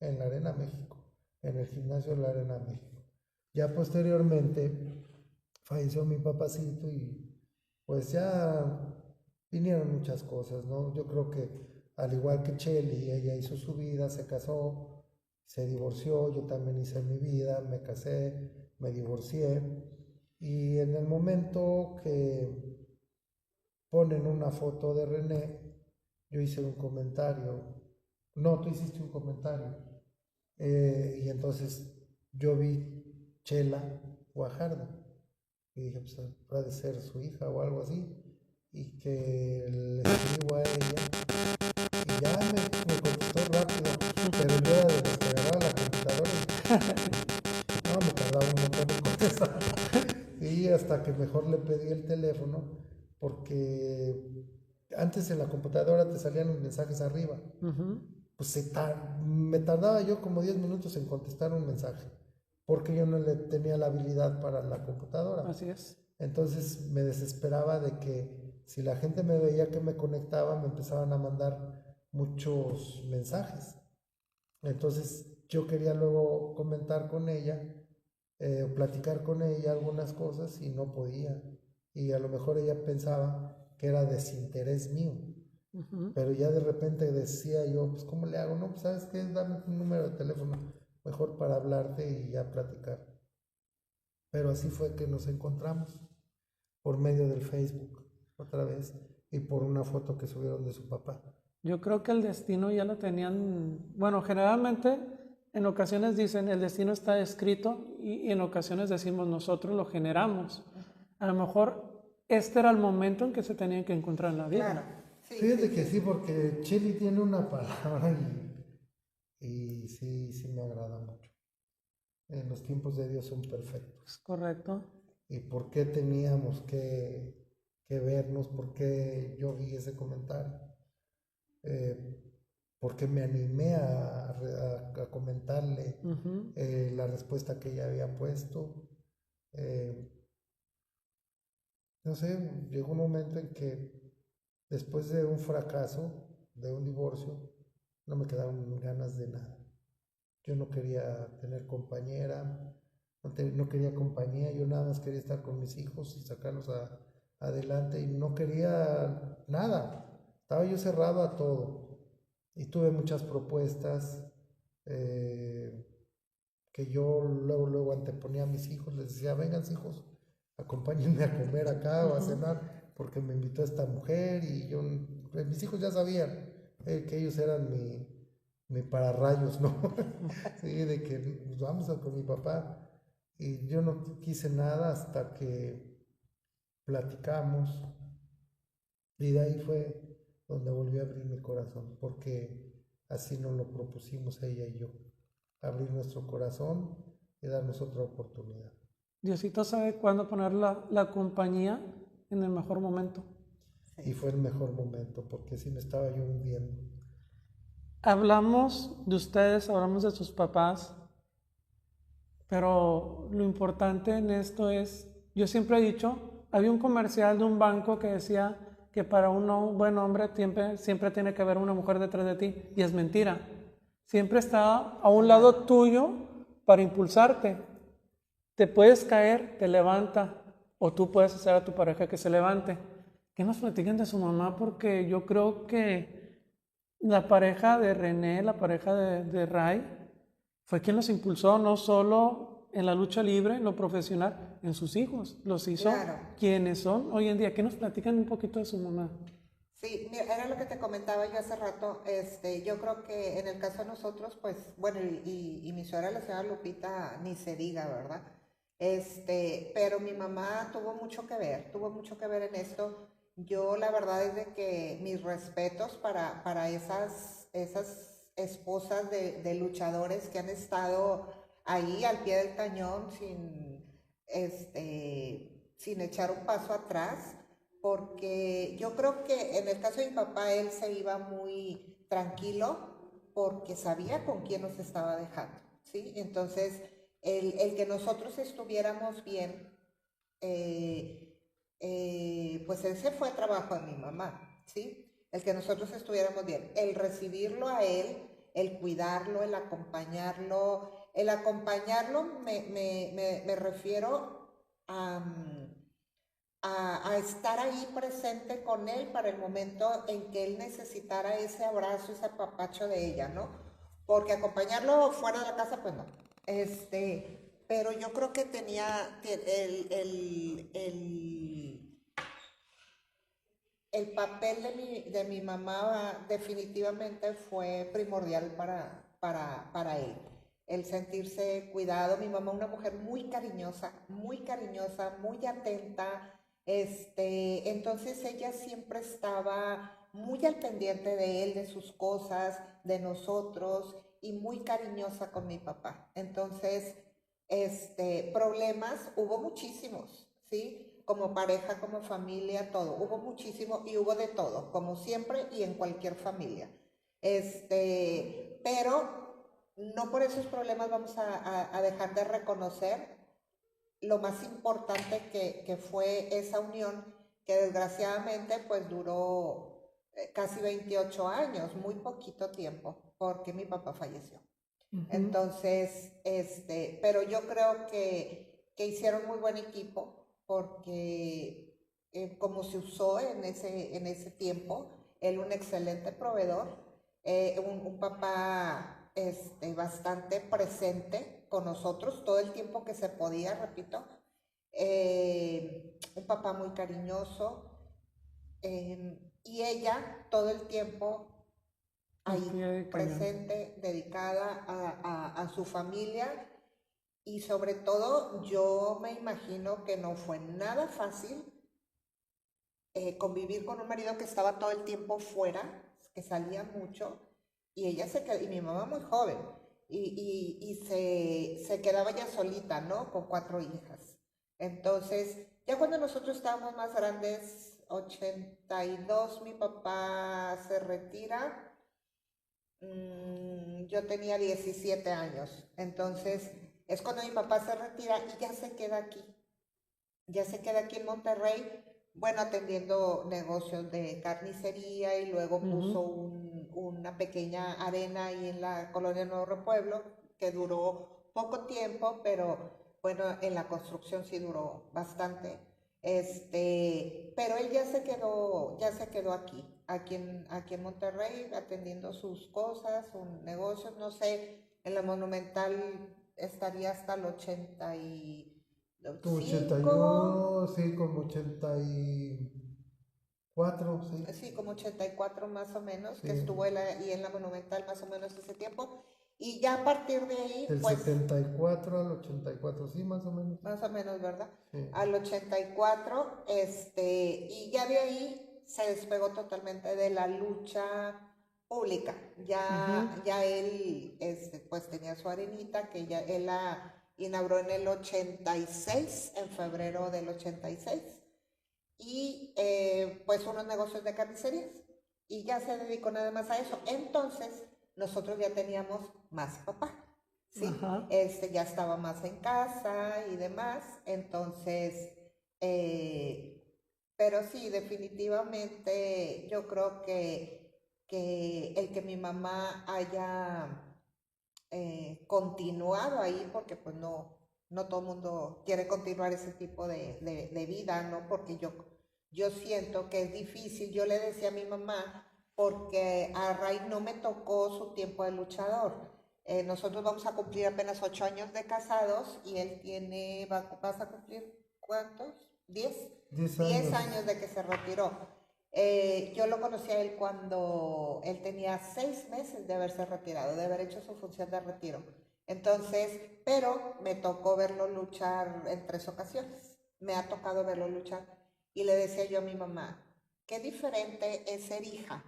en la Arena México, en el gimnasio de la Arena México. Ya posteriormente falleció mi papacito y pues ya vinieron muchas cosas, ¿no? Yo creo que al igual que Chely, ella hizo su vida, se casó, se divorció, yo también hice mi vida, me casé, me divorcié y en el momento que ponen una foto de René, yo hice un comentario, no, tú hiciste un comentario, y entonces yo vi Chela Guajardo y dije, pues puede ser su hija o algo así, y que le escribo a ella y ya me contestó rápido, pero yo era de los que agarraba la computadora y no, me tardaba un montón en contestar. Y hasta que mejor le pedí el teléfono, porque antes en la computadora te salían los mensajes arriba. Pues me tardaba yo como 10 minutos en contestar un mensaje, porque yo no le tenía la habilidad para la computadora. Así es. Entonces me desesperaba de que si la gente me veía que me conectaba, me empezaban a mandar muchos mensajes. Entonces yo quería luego comentar con ella, platicar con ella algunas cosas y no podía. Y a lo mejor ella pensaba que era desinterés mío. Pero ya de repente decía yo, pues ¿cómo le hago? No, pues ¿sabes qué? Dame un número de teléfono mejor para hablarte y ya platicar. Pero así fue que nos encontramos, por medio del Facebook, otra vez, y por una foto que subieron de su papá. Yo creo que el destino ya lo tenían, bueno, generalmente en ocasiones dicen el destino está escrito y en ocasiones decimos nosotros lo generamos. A lo mejor este era el momento en que se tenían que encontrar en la vida. Claro. Sí, Fíjate que sí, porque Chely tiene una palabra y sí me agrada mucho. Los tiempos de Dios son perfectos. Correcto. ¿Y por qué teníamos que vernos? ¿Por qué yo vi ese comentario? Porque me animé a comentarle la respuesta que ella había puesto. No sé, llegó un momento en que después de un fracaso, de un divorcio, no me quedaron ganas de nada. Yo no quería tener compañera, no quería compañía, yo nada más quería estar con mis hijos y sacarlos adelante y no quería nada. Estaba yo cerrado a todo y tuve muchas propuestas que yo luego anteponía a mis hijos, les decía, vengan hijos, acompáñenme a comer acá o a cenar. porque me invitó esta mujer y yo, mis hijos ya sabían que ellos eran mi pararrayos, ¿no? Sí, de que pues, vamos con mi papá. Y yo no quise nada hasta que platicamos y de ahí fue donde volví a abrir mi corazón, porque así nos lo propusimos ella y yo, abrir nuestro corazón y darnos otra oportunidad. Diosito sabe cuándo poner la compañía en el mejor momento. Y fue el mejor momento, porque sí me estaba yo hundiendo. Hablamos de ustedes, hablamos de sus papás, pero lo importante en esto es, yo siempre he dicho, había un comercial de un banco que decía que para un buen hombre siempre tiene que haber una mujer detrás de ti, y es mentira. Siempre está a un lado tuyo para impulsarte. Te puedes caer, te levanta, o tú puedes hacer a tu pareja que se levante. ¿Qué nos platican de su mamá? Porque yo creo que la pareja de René, la pareja de Ray, fue quien los impulsó no solo en la lucha libre, en lo profesional, en sus hijos. Los hizo quienes son hoy en día. ¿Qué nos platican un poquito de su mamá? Sí, mira, era lo que te comentaba yo hace rato. Yo creo que en el caso de nosotros, pues, bueno, y mi suegra, la señora Lupita, ni se diga, ¿verdad? Pero mi mamá tuvo mucho que ver en esto. Yo la verdad es de que mis respetos para esas esposas de luchadores que han estado ahí al pie del cañón sin echar un paso atrás, porque yo creo que en el caso de mi papá él se iba muy tranquilo porque sabía con quién nos estaba dejando, ¿sí? Entonces, el que nosotros estuviéramos bien, pues ese fue trabajo de mi mamá, ¿sí? El que nosotros estuviéramos bien, el recibirlo a él, el cuidarlo, el acompañarlo me refiero a estar ahí presente con él para el momento en que él necesitara ese abrazo, ese apapacho de ella, ¿no? Porque acompañarlo fuera de la casa, pues no. Pero yo creo que tenía el papel de mi mamá definitivamente fue primordial para él. El sentirse cuidado. Mi mamá, una mujer muy cariñosa, muy atenta. Entonces ella siempre estaba muy al pendiente de él, de sus cosas, de nosotros y muy cariñosa con mi papá. Entonces, problemas hubo muchísimos, ¿sí? Como pareja, como familia, todo. Hubo muchísimo y hubo de todo, como siempre y en cualquier familia. Pero no por esos problemas vamos a dejar de reconocer lo más importante que fue esa unión que desgraciadamente pues duró casi 28 años, muy poquito tiempo, porque mi papá falleció. Entonces, pero yo creo que hicieron muy buen equipo porque como se usó en ese tiempo, él un excelente proveedor, un papá bastante presente con nosotros todo el tiempo que se podía, repito, un papá muy cariñoso y ella todo el tiempo ahí presente, dedicada a su familia y sobre todo yo me imagino que no fue nada fácil convivir con un marido que estaba todo el tiempo fuera, que salía mucho y ella se quedó, y mi mamá muy joven y se quedaba ya solita, ¿no? Con 4 hijas. Entonces, ya cuando nosotros estábamos más grandes, 82, mi papá se retira. Yo tenía 17 años, entonces es cuando mi papá se retira y ya se queda aquí en Monterrey, bueno, atendiendo negocios de carnicería y luego puso una pequeña arena ahí en la colonia Nuevo Repueblo que duró poco tiempo, pero bueno, en la construcción sí duró bastante. Pero él ya se quedó aquí en Monterrey, atendiendo sus cosas, sus negocios, no sé, en la Monumental estaría hasta el 85. 81, sí, como 80 y 4, sí. Sí, como 84 más o menos, que Sí. estuvo y en la Monumental más o menos ese tiempo. Y ya a partir de ahí, Del pues 74 al 84, sí, más o menos. más o menos, ¿verdad? Sí. Al 84, y ya de ahí se despegó totalmente de la lucha pública. Ya él, pues tenía su arenita, que ya él la inauguró en el 86, en febrero del 86, y pues unos negocios de carnicerías. Y ya se dedicó nada más a eso. Entonces, nosotros ya teníamos más papá. ¿Sí? Ajá. Ya estaba más en casa y demás, entonces, pero sí, definitivamente yo creo que el que mi mamá haya continuado ahí, porque pues no todo el mundo quiere continuar ese tipo de vida, ¿no? Porque yo siento que es difícil, yo le decía a mi mamá, porque a Ray no me tocó su tiempo de luchador. Nosotros vamos a cumplir apenas 8 años de casados y él vas a cumplir, ¿cuántos? 10. 10 10 años. años de que se retiró. Yo lo conocí a él cuando él tenía 6 meses de haberse retirado, de haber hecho su función de retiro. Entonces, pero me tocó verlo luchar en 3 ocasiones. Me ha tocado verlo luchar. Y le decía yo a mi mamá, qué diferente es ser hija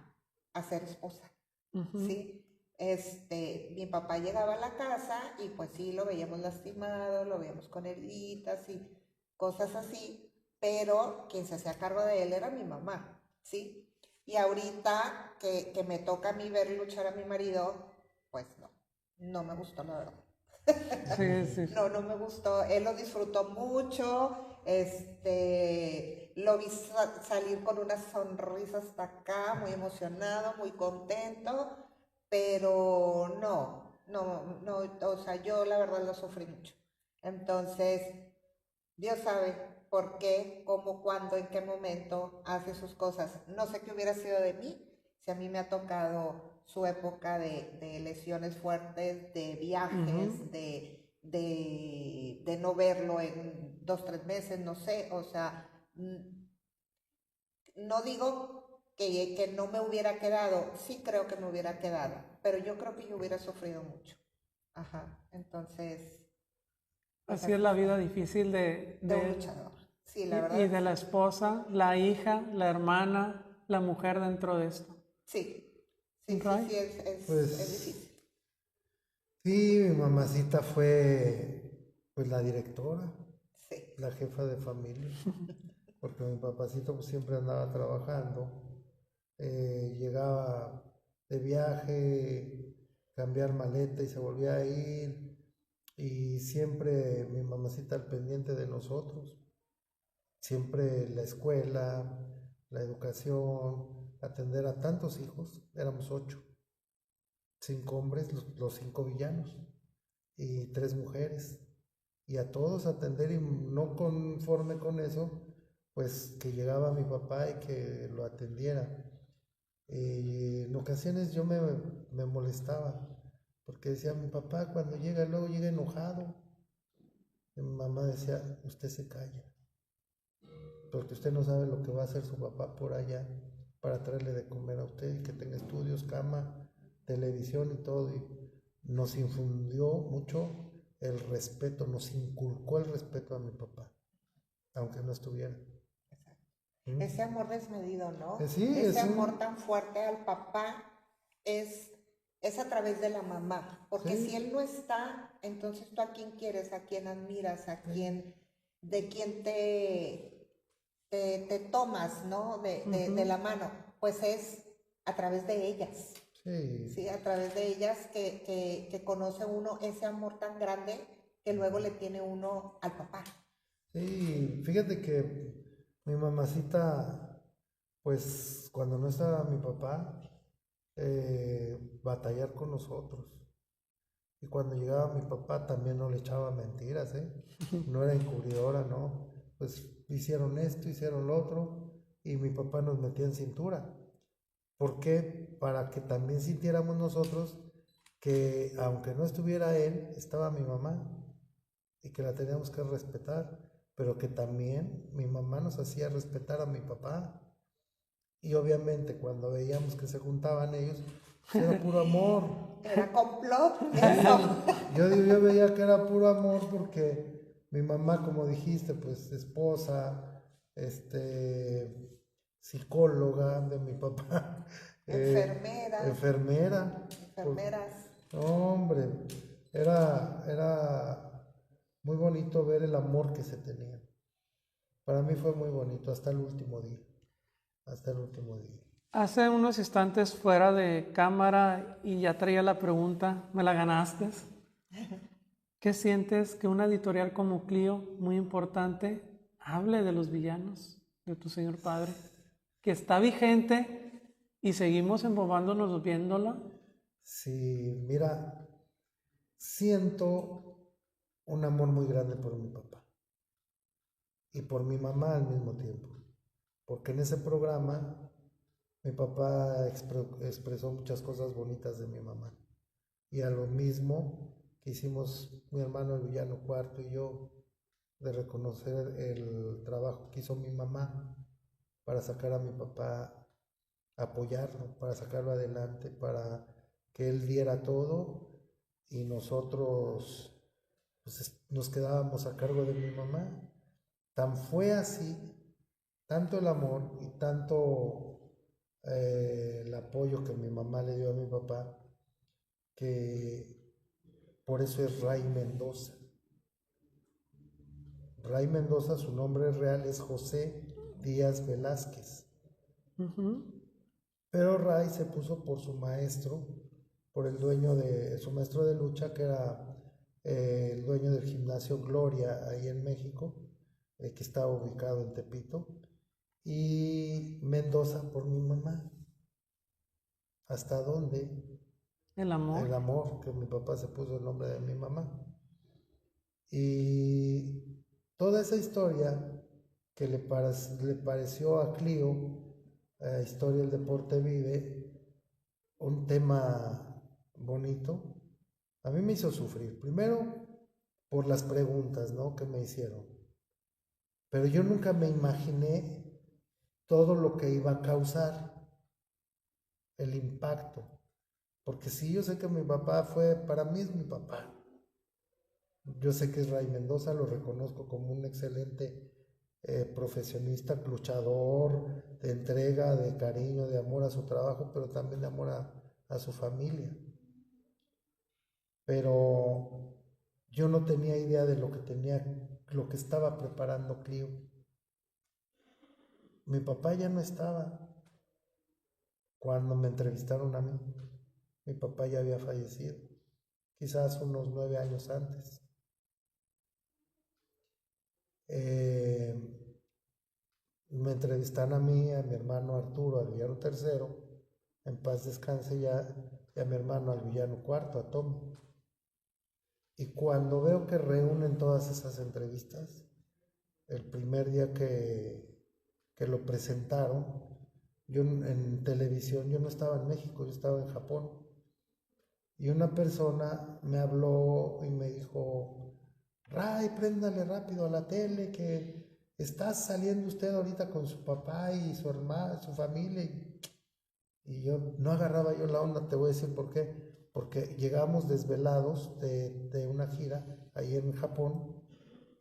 a ser esposa. ¿Sí? Mi papá llegaba a la casa y pues sí, lo veíamos lastimado, lo veíamos con heriditas y cosas así, pero quien se hacía cargo de él era mi mamá, ¿sí? Y ahorita que me toca a mí ver luchar a mi marido, pues no me gustó la verdad. Sí, sí. No me gustó. Él lo disfrutó mucho. Lo vi salir con una sonrisa hasta acá, muy emocionado, muy contento, pero no, o sea, yo la verdad lo sufrí mucho. Entonces, Dios sabe por qué, cómo, cuándo, en qué momento hace sus cosas. No sé qué hubiera sido de mí si a mí me ha tocado su época de lesiones fuertes, de viajes, de no verlo en 2, 3 meses, no sé, o sea, no digo que no me hubiera quedado, sí creo que me hubiera quedado, pero yo creo que yo hubiera sufrido mucho. Ajá, entonces, pues Así es aquí la vida está, difícil de un luchador. Sí, la verdad, y de la esposa, la hija, la hermana, la mujer dentro de esto. sí, Right? es Pues difícil. sí, mi mamacita fue pues la directora, Sí, la jefa de familia, porque mi papacito pues, siempre andaba trabajando, llegaba de viaje, cambiar maleta y se volvía a ir, y siempre mi mamacita al pendiente de nosotros, siempre la escuela, la educación, atender a tantos hijos, éramos 8, 5 hombres, los 5 villanos y 3 mujeres, y a todos atender y no conforme con eso, pues que llegaba mi papá y que lo atendiera. En ocasiones yo me molestaba porque decía mi papá cuando llega luego llega enojado. Y mi mamá decía, usted se calla, porque usted no sabe lo que va a hacer su papá por allá para traerle de comer a usted y que tenga estudios, cama, televisión y todo. Y nos infundió mucho el respeto, nos inculcó el respeto a mi papá, aunque no estuviera. ¿Mm? ese amor desmedido, ¿no? Sí, Ese es amor un... tan fuerte al papá es, es a través de la mamá, porque si Sí, él no está, entonces tú a quién quieres, a quién admiras, de quién te tomas, ¿no? De la mano, pues es a través de ellas, sí, ¿sí? A través de ellas que conoce uno ese amor tan grande que luego le tiene uno al papá. sí. Fíjate que mi mamacita, pues cuando no estaba mi papá, batallar con nosotros. Y cuando llegaba mi papá también no le echaba mentiras, ¿eh? No era encubridora, no. Pues hicieron esto, hicieron lo otro, y mi papá nos metía en cintura. ¿Por qué? Para que también sintiéramos nosotros que aunque no estuviera él, estaba mi mamá y que la teníamos que respetar, pero que también mi mamá nos hacía respetar a mi papá. Y obviamente cuando veíamos que se juntaban ellos, pues era puro amor. Era complot, eso. Yo veía que era puro amor porque mi mamá, como dijiste, pues esposa, psicóloga de mi papá, Enfermera. enfermera. Enfermeras. No, hombre, era muy bonito ver el amor que se tenía. Para mí fue muy bonito hasta el último día. Hasta el último día. Hace unos instantes fuera de cámara y ya traía la pregunta, me la ganaste. ¿Qué sientes que una editorial como Clio, muy importante, hable de los villanos de tu señor padre? Que está vigente y seguimos embobándonos viéndola. Sí, mira, siento un amor muy grande por mi papá y por mi mamá al mismo tiempo. Porque en ese programa mi papá expresó muchas cosas bonitas de mi mamá. Y a lo mismo que hicimos mi hermano el villano cuarto y yo, de reconocer el trabajo que hizo mi mamá para sacar a mi papá, apoyarlo, para sacarlo adelante, para que él diera todo y nosotros pues, nos quedábamos a cargo de mi mamá. Tan fue así, tanto el amor y tanto el apoyo que mi mamá le dio a mi papá, que por eso es Ray Mendoza. Ray Mendoza, su nombre real es José Díaz Velázquez. Pero Ray se puso por su maestro, por el dueño de su maestro de lucha, que era el dueño del gimnasio Gloria ahí en México, que estaba ubicado en Tepito, y Mendoza por mi mamá. ¿Hasta dónde? El amor. El amor, que mi papá se puso el nombre de mi mamá. Y toda esa historia que le pareció a Clio, Historia del Deporte Vive, un tema bonito, a mí me hizo sufrir. Primero, por las preguntas, ¿no?, que me hicieron. Pero yo nunca me imaginé todo lo que iba a causar, el impacto. Porque sí, yo sé que mi papá para mí es mi papá. Yo sé que es Ray Mendoza, lo reconozco como un excelente profesionista, luchador, de entrega, de cariño, de amor a su trabajo, pero también de amor a su familia. Pero yo no tenía idea de lo que estaba preparando Clio. Mi papá ya no estaba cuando me entrevistaron a mí. Mi papá ya había fallecido, quizás unos 9 años antes. Me entrevistan a mí, a mi hermano Arturo, al villano tercero, en paz descanse ya, y a mi hermano al villano cuarto, a Tom. Y cuando veo que reúnen todas esas entrevistas, el primer día que lo presentaron, yo en televisión, yo no estaba en México, yo estaba en Japón. Y una persona me habló y me dijo, Ray, préndale rápido a la tele que está saliendo usted ahorita con su papá y su hermana, su familia. Y yo no agarraba yo la onda, te voy a decir por qué. Porque llegamos desvelados de una gira ahí en Japón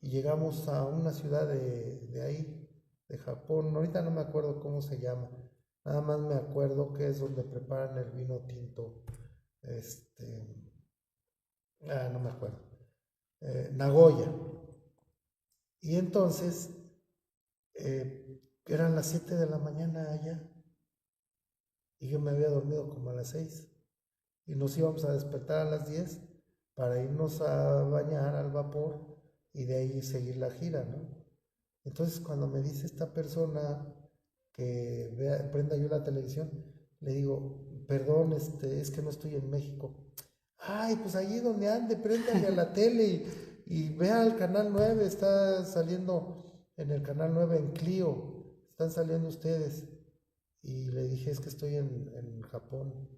y llegamos a una ciudad de ahí, de Japón. Ahorita no me acuerdo cómo se llama. Nada más me acuerdo que es donde preparan el vino tinto. No me acuerdo. Nagoya. Y entonces eran las 7 de la mañana allá y yo me había dormido como a las 6 y nos íbamos a despertar a las 10 para irnos a bañar al vapor y de ahí seguir la gira, ¿no? Entonces cuando me dice esta persona que prenda yo la televisión, le digo, perdón, es que no estoy en México. Ay, pues allí donde ande, préndale a la tele y vea el canal 9, está saliendo en el canal 9 en Clio, están saliendo ustedes. Y le dije, es que estoy en Japón.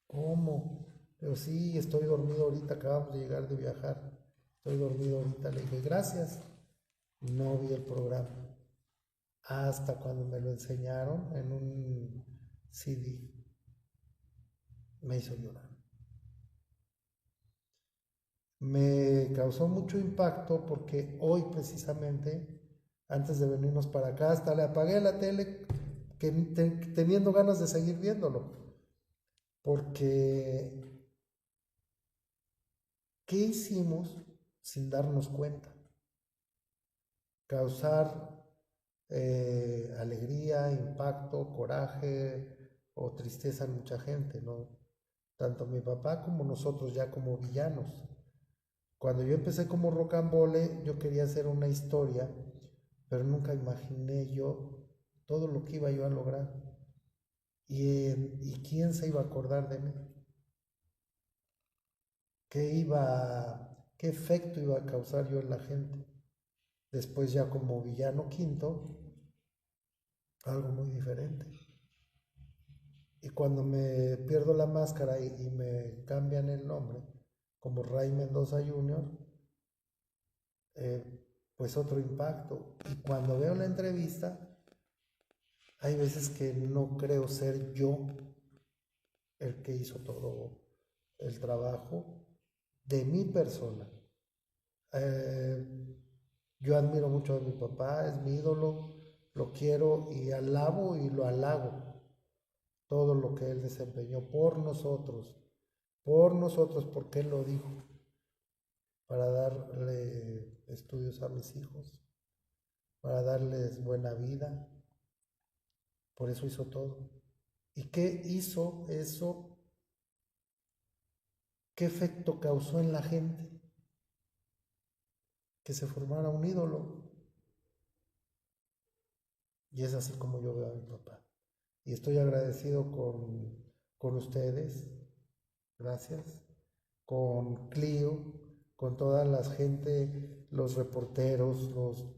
¿Cómo? Pero sí, estoy dormido ahorita, acabamos de llegar de viajar, estoy dormido ahorita. Le dije, gracias. No vi el programa. hasta cuando me lo enseñaron en un CD. Me hizo llorar. Me causó mucho impacto porque hoy precisamente, antes de venirnos para acá, hasta le apagué la tele teniendo ganas de seguir viéndolo. Porque, ¿qué hicimos sin darnos cuenta? Causar alegría, impacto, coraje o tristeza en mucha gente, ¿no? Tanto mi papá como nosotros ya como villanos. Cuando yo empecé como rocambole, yo quería hacer una historia, pero nunca imaginé yo todo lo que iba yo a lograr. ¿Y quién se iba a acordar de mí? ¿Qué efecto iba a causar yo en la gente? Después ya como villano quinto, algo muy diferente. Y cuando me pierdo la máscara y me cambian el nombre, como Ray Mendoza Jr., pues otro impacto. Y cuando veo la entrevista, hay veces que no creo ser yo el que hizo todo el trabajo de mi persona. Yo admiro mucho a mi papá, es mi ídolo, lo quiero y alabo y lo halago todo lo que él desempeñó por nosotros, porque él lo dijo, para darle estudios a mis hijos, para darles buena vida, por eso hizo todo. ¿Y qué hizo eso? ¿Qué efecto causó en la gente? Que se formara un ídolo. Y es así como yo veo a mi papá. Y estoy agradecido con ustedes, gracias, con Clio, con toda la gente, los reporteros, los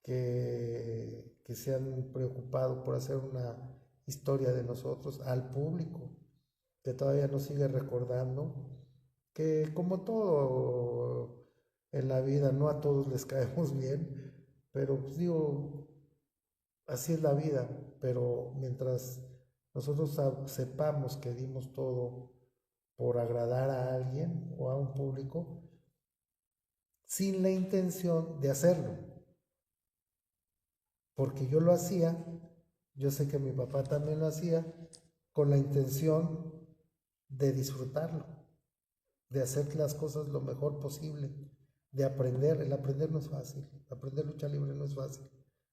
que se han preocupado por hacer una historia de nosotros, al público, que todavía nos sigue recordando, que como todo en la vida, no a todos les caemos bien, pero pues digo, así es la vida, pero mientras nosotros sepamos que dimos todo por agradar a alguien o a un público, sin la intención de hacerlo, porque yo lo hacía, yo sé que mi papá también lo hacía, con la intención de disfrutarlo, de hacer las cosas lo mejor posible, de aprender. El aprender no es fácil, aprender lucha libre no es fácil.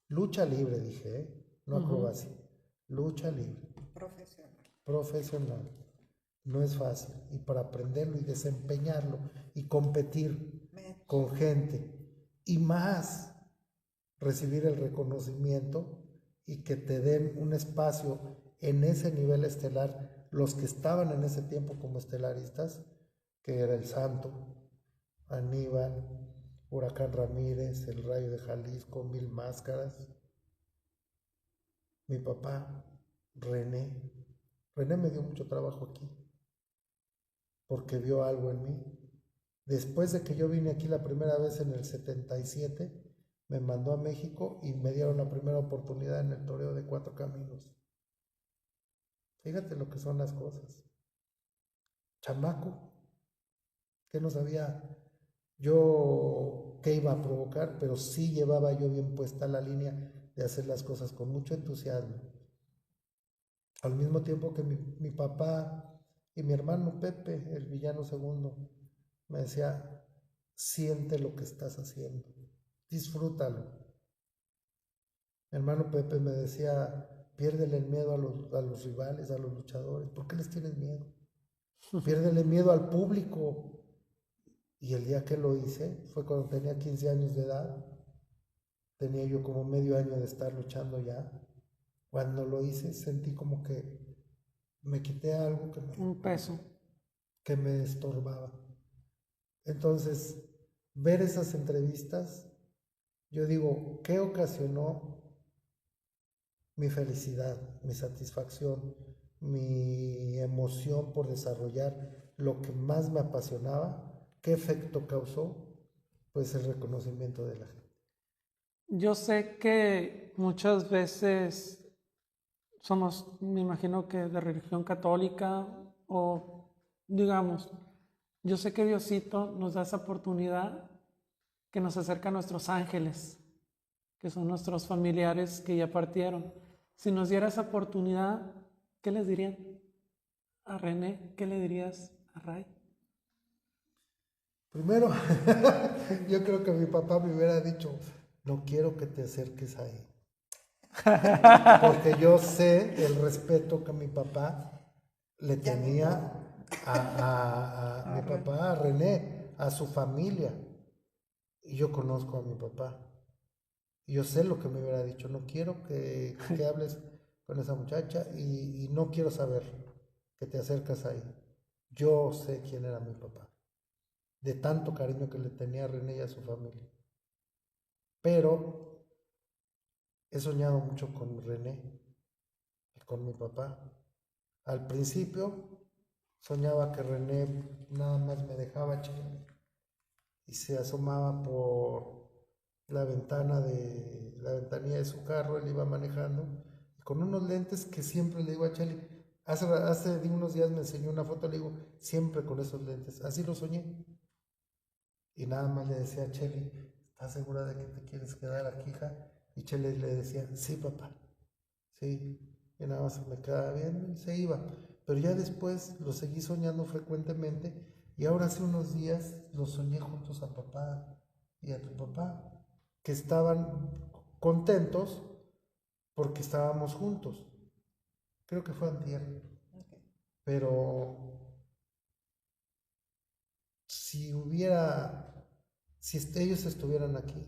Lucha libre, dije, ¿eh? No acrobacia, lucha libre. Profesional. No es fácil. Y para aprenderlo y desempeñarlo y competir con gente y más recibir el reconocimiento y que te den un espacio en ese nivel estelar, los que estaban en ese tiempo como estelaristas, que era el Santo, Aníbal, Huracán Ramírez, el Rayo de Jalisco, Mil Máscaras, mi papá, René. René me dio mucho trabajo aquí, porque vio algo en mí. Después de que yo vine aquí la primera vez en el 77, me mandó a México y me dieron la primera oportunidad en el toreo de Cuatro Caminos. Fíjate lo que son las cosas. Chamaco, que no sabía yo qué iba a provocar, pero sí llevaba yo bien puesta la línea de hacer las cosas con mucho entusiasmo. Al mismo tiempo que mi papá y mi hermano Pepe, el villano segundo, me decía, siente lo que estás haciendo, disfrútalo. Mi hermano Pepe me decía, piérdele el miedo a los rivales, a los luchadores. ¿Por qué les tienes miedo? Piérdele miedo al público. Y el día que lo hice fue cuando tenía 15 años de edad. Tenía yo como medio año de estar luchando ya. Cuando lo hice sentí como que me quité algo un peso que me estorbaba. Entonces, ver esas entrevistas, yo digo, ¿qué ocasionó mi felicidad, mi satisfacción, mi emoción por desarrollar lo que más me apasionaba? ¿Qué efecto causó? Pues el reconocimiento de la gente. Yo sé que muchas veces somos, me imagino que de religión católica o digamos, yo sé que Diosito nos da esa oportunidad que nos acerca a nuestros ángeles, que son nuestros familiares que ya partieron. Si nos diera esa oportunidad, ¿qué les dirían a René? ¿Qué le dirías a Ray? Primero, yo creo que mi papá me hubiera dicho, no quiero que te acerques ahí. Porque yo sé el respeto que mi papá le Ya ni tenía modo. a mi papá, a René, a su familia. Y yo conozco a mi papá. Y yo sé lo que me hubiera dicho. No quiero que hables con esa muchacha y no quiero saber que te acercas ahí. Yo sé quién era mi papá. De tanto cariño que le tenía a René y a su familia. Pero he soñado mucho con René y con mi papá. Al principio soñaba que René nada más me dejaba chile y se asomaba por la ventana de la ventanilla de su carro, él iba manejando y con unos lentes que siempre le digo a Cheli, hace unos días me enseñó una foto, le digo, siempre con esos lentes, así lo soñé. Y nada más le decía a Cheli, ¿estás segura de que te quieres quedar aquí, hija? Y Cheli le decía, sí, papá, sí. Y nada más me quedaba viendo y se iba. Pero ya después lo seguí soñando frecuentemente y ahora hace unos días los soñé juntos a papá y a tu papá, que estaban contentos porque estábamos juntos. Creo que fue antier. Pero si hubiera, si ellos estuvieran aquí,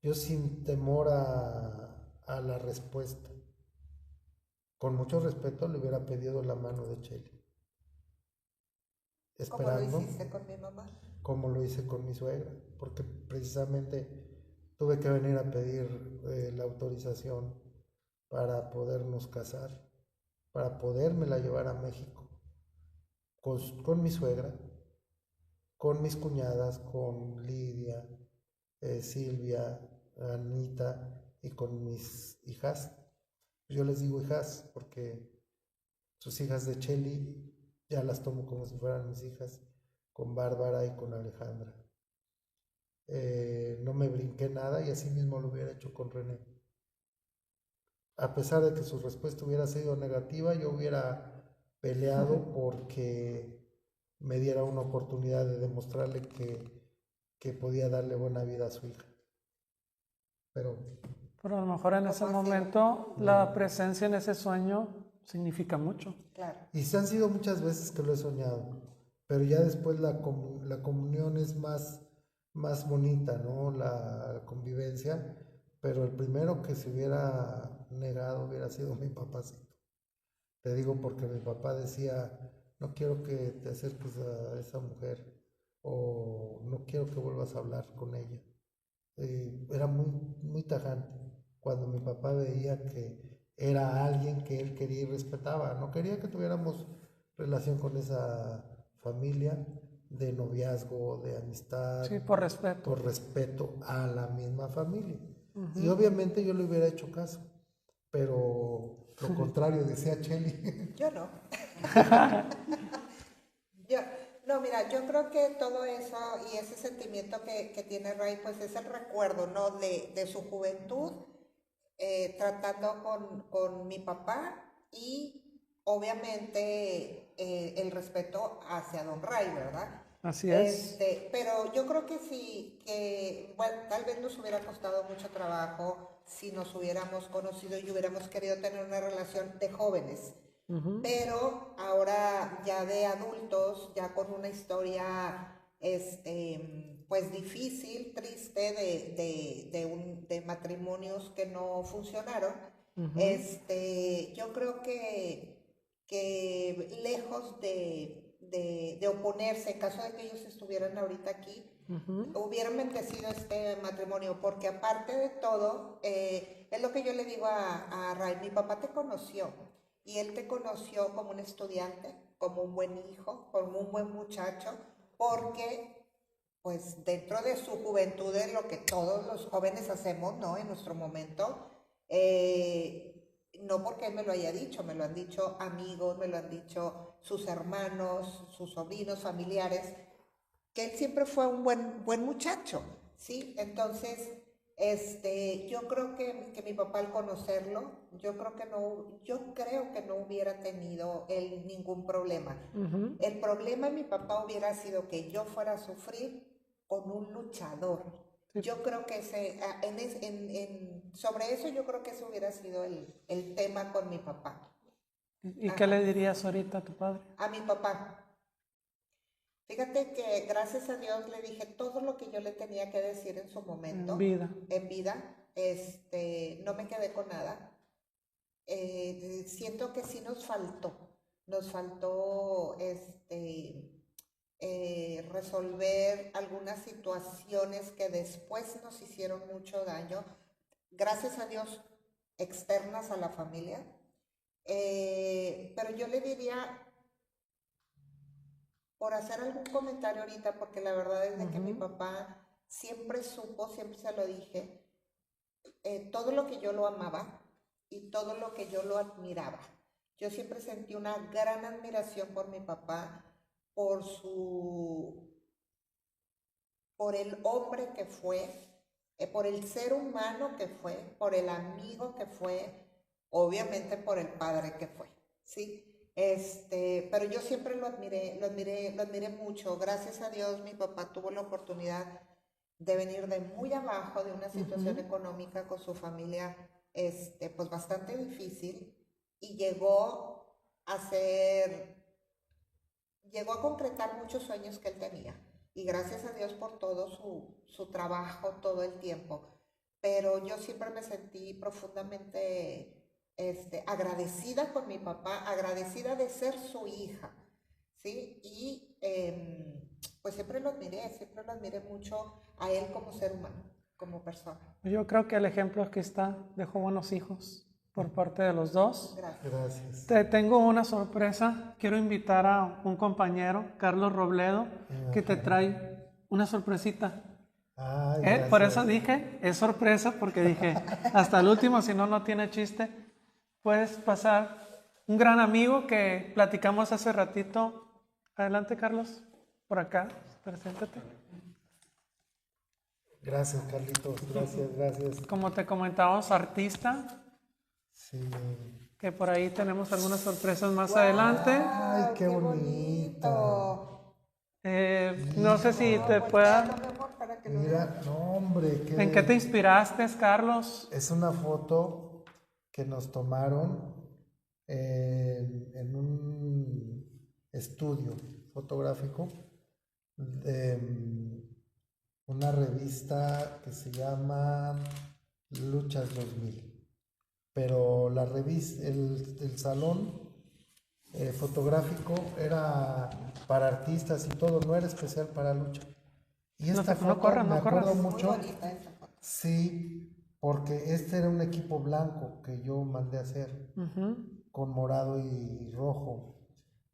yo sin temor a la respuesta, con mucho respeto le hubiera pedido la mano de Cheli, Como lo esperando hiciste con mi mamá. como lo hice con mi suegra, porque precisamente tuve que venir a pedir la autorización para podernos casar, para podérmela llevar a México, con mi suegra, con mis cuñadas, con Lidia, Silvia, Anita y con mis hijas. Yo les digo hijas porque sus hijas de Cheli ya las tomo como si fueran mis hijas, con Bárbara y con Alejandra. No me brinqué nada y así mismo lo hubiera hecho con René. A pesar de que su respuesta hubiera sido negativa, yo hubiera peleado porque me diera una oportunidad de demostrarle que podía darle buena vida a su hija. Pero Pero a lo mejor en ese ¿Cómo ha sido? momento la presencia en ese sueño significa mucho. Claro. y se han sido muchas veces que lo he soñado, pero ya después la comunión es más bonita, ¿no? La convivencia, pero el primero que se hubiera negado hubiera sido mi papacito. Te digo porque mi papá decía, no quiero que te acerques a esa mujer o no quiero que vuelvas a hablar con ella. Era muy tajante cuando mi papá veía que era alguien que él quería y respetaba. No quería que tuviéramos relación con esa familia de noviazgo, de amistad, Sí, por respeto. por respeto a la misma familia. Y obviamente yo le hubiera hecho caso, pero lo contrario decía Cheli. Yo no. Yo, no, mira, yo creo que todo eso y ese sentimiento que tiene Ray, pues es el recuerdo, ¿no? De su juventud, tratando con mi papá y obviamente el respeto hacia Don Ray, ¿verdad? Así es. Pero yo creo que sí, que bueno, tal vez nos hubiera costado mucho trabajo si nos hubiéramos conocido y hubiéramos querido tener una relación de jóvenes. Pero ahora ya de adultos, ya con una historia pues difícil, triste de matrimonios que no funcionaron, yo creo que lejos de oponerse, en caso de que ellos estuvieran ahorita aquí, hubieran bendecido este matrimonio, porque aparte de todo, es lo que yo le digo a Ray, mi papá te conoció y él te conoció como un estudiante, como un buen hijo, como un buen muchacho, porque pues dentro de su juventud, de lo que todos los jóvenes hacemos, ¿no? En nuestro momento, no porque él me lo haya dicho, me lo han dicho amigos, me lo han dicho sus hermanos, sus sobrinos, familiares, que él siempre fue un buen muchacho, ¿sí? Entonces, yo creo que mi papá al conocerlo, yo creo que no hubiera tenido él ningún problema. El problema de mi papá hubiera sido que yo fuera a sufrir con un luchador. Sí. Yo creo que sobre eso yo creo que ese hubiera sido el tema con mi papá. ¿Y qué le dirías ahorita a tu padre? A mi papá. Fíjate que gracias a Dios le dije todo lo que yo le tenía que decir en su momento. En vida. No me quedé con nada. Siento que sí nos faltó resolver algunas situaciones que después nos hicieron mucho daño, gracias a Dios, externas a la familia. Pero yo le diría, por hacer algún comentario ahorita, porque la verdad es de que mi papá siempre supo, siempre se lo dije, todo lo que yo lo amaba y todo lo que yo lo admiraba. Yo siempre sentí una gran admiración por mi papá, por el hombre que fue, por el ser humano que fue, por el amigo que fue, obviamente por el padre que fue, ¿sí? Pero yo siempre lo admiré mucho. Gracias a Dios mi papá tuvo la oportunidad de venir de muy abajo, de una situación económica con su familia, pues bastante difícil, y llegó a concretar muchos sueños que él tenía. Y gracias a Dios por todo su trabajo, todo el tiempo. Pero yo siempre me sentí profundamente agradecida con mi papá, agradecida de ser su hija, ¿sí? Y pues siempre lo admiré mucho a él como ser humano, como persona. Yo creo que el ejemplo aquí está, dejó buenos hijos por parte de los dos. Gracias. Te tengo una sorpresa, quiero invitar a un compañero, Carlos Robledo, que te trae una sorpresita. Por eso dije, es sorpresa, porque dije, hasta el último, si no, no tiene chiste. Puedes pasar, un gran amigo que platicamos hace ratito. Adelante, Carlos, por acá, preséntate. Gracias, Carlitos, gracias. Como te comentábamos, artista. Sí. Que por ahí tenemos algunas sorpresas más adelante. Ay, qué bonito. No sé si te pueda... Mira, no, hombre. ¿En qué te inspiraste, Carlos? Es una foto que nos tomaron en un estudio fotográfico de una revista que se llama Luchas 2000. Pero la revista, el salón fotográfico era para artistas y todo, no era especial para lucha. Y esta foto me acuerdo mucho, sí, porque este era un equipo blanco que yo mandé a hacer, con morado y rojo,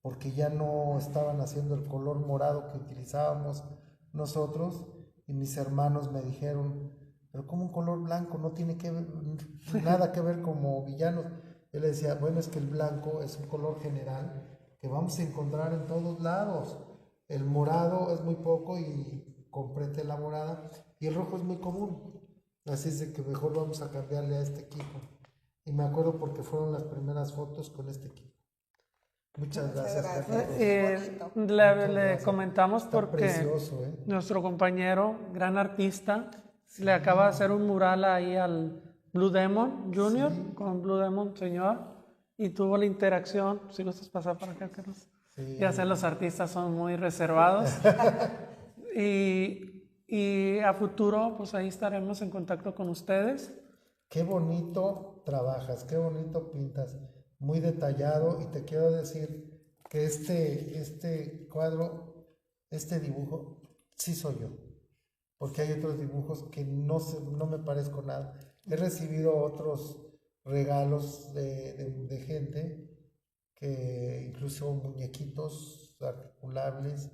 porque ya no estaban haciendo el color morado que utilizábamos nosotros, y mis hermanos me dijeron, pero como un color blanco no tiene nada que ver como villanos. Yo le decía, bueno, es que el blanco es un color general que vamos a encontrar en todos lados. El morado es muy poco y comprende la morada, y el rojo es muy común. Así es de que mejor vamos a cambiarle a este equipo. Y me acuerdo porque fueron las primeras fotos con este equipo. Muchas gracias. Le comentamos está porque precioso, nuestro compañero, gran artista, le acaba de hacer un mural ahí al Blue Demon Junior, con Blue Demon Señor, y tuvo la interacción. Si gustas pasar para acá, Carlos. Sí. Ya sé, los artistas son muy reservados. y a futuro, pues ahí estaremos en contacto con ustedes. Qué bonito trabajas, qué bonito pintas, muy detallado, y te quiero decir que este cuadro, este dibujo, sí soy yo. Porque hay otros dibujos que no me parezco nada. He recibido otros regalos de gente, que incluso muñequitos articulables,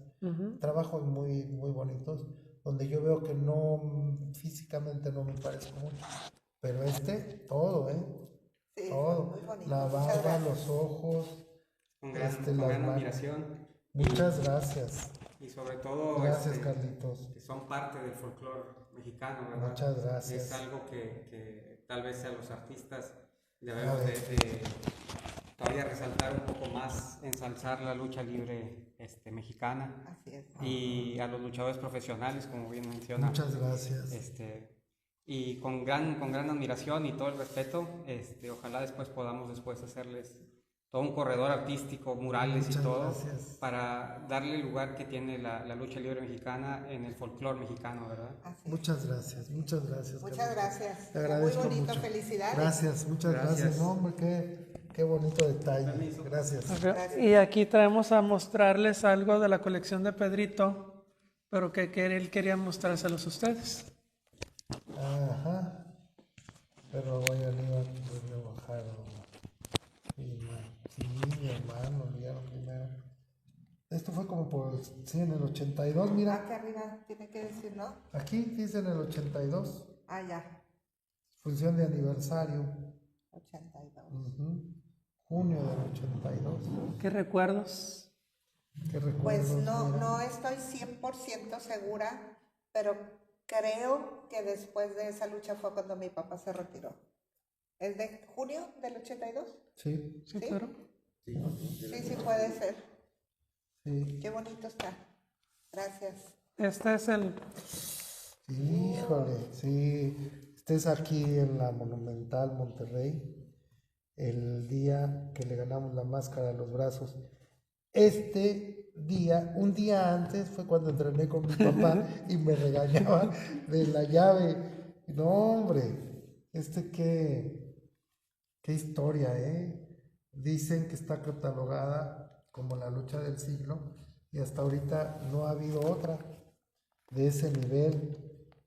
Trabajos muy, muy bonitos, donde yo veo que no, físicamente no me parezco mucho. Pero todo, Sí, todo. muy bonito. La Muchas barba, gracias. los ojos, Con las gran manos. admiración. Muchas gracias. Y sobre todo, Gracias, Carlitos. que son parte del folclore mexicano, ¿verdad? Muchas gracias. Es algo que tal vez a los artistas A debemos ver. de todavía resaltar un poco más, ensalzar la lucha libre mexicana Así es. y a los luchadores profesionales, como bien menciona. Muchas gracias. Y con gran admiración y todo el respeto, ojalá después podamos hacerles todo un corredor artístico, murales Muchas y todo, gracias. para darle el lugar que tiene la lucha libre mexicana en el folclore mexicano, ¿verdad? Así es. Muchas gracias, muchas gracias. Muchas Carlitos. gracias. Te agradezco Muy bonito, mucho. felicidades. Gracias, muchas gracias. No, hombre, qué bonito detalle. Permiso. Gracias. Ok, Gracias. y aquí traemos a mostrarles algo de la colección de Pedrito, pero que él quería mostrárselos a ustedes. Ajá. Pero voy a bajar. Sí, mi hermano, enviaron primero. Esto fue como en el 82, mira. Aquí arriba tiene que decir, ¿no? Aquí dice en el 82, Ah, ya. función de aniversario. 82. Junio del 82. ¿Qué recuerdos? ¿Qué recuerdos? Pues no, mira? no estoy 100% segura, pero creo que después de esa lucha fue cuando mi papá se retiró. ¿Es de junio del 82? Sí, Sí, ¿Sí? claro. Sí, puede ser. sí. Qué bonito está. Gracias. Este es el... Híjole, sí. Estés aquí en la Monumental Monterrey, el día que le ganamos la máscara a los brazos. Este día, un día antes, fue cuando entrené con mi papá y me regañaba de la llave. No, hombre, qué historia, ¿eh? Dicen que está catalogada como la lucha del siglo y hasta ahorita no ha habido otra de ese nivel,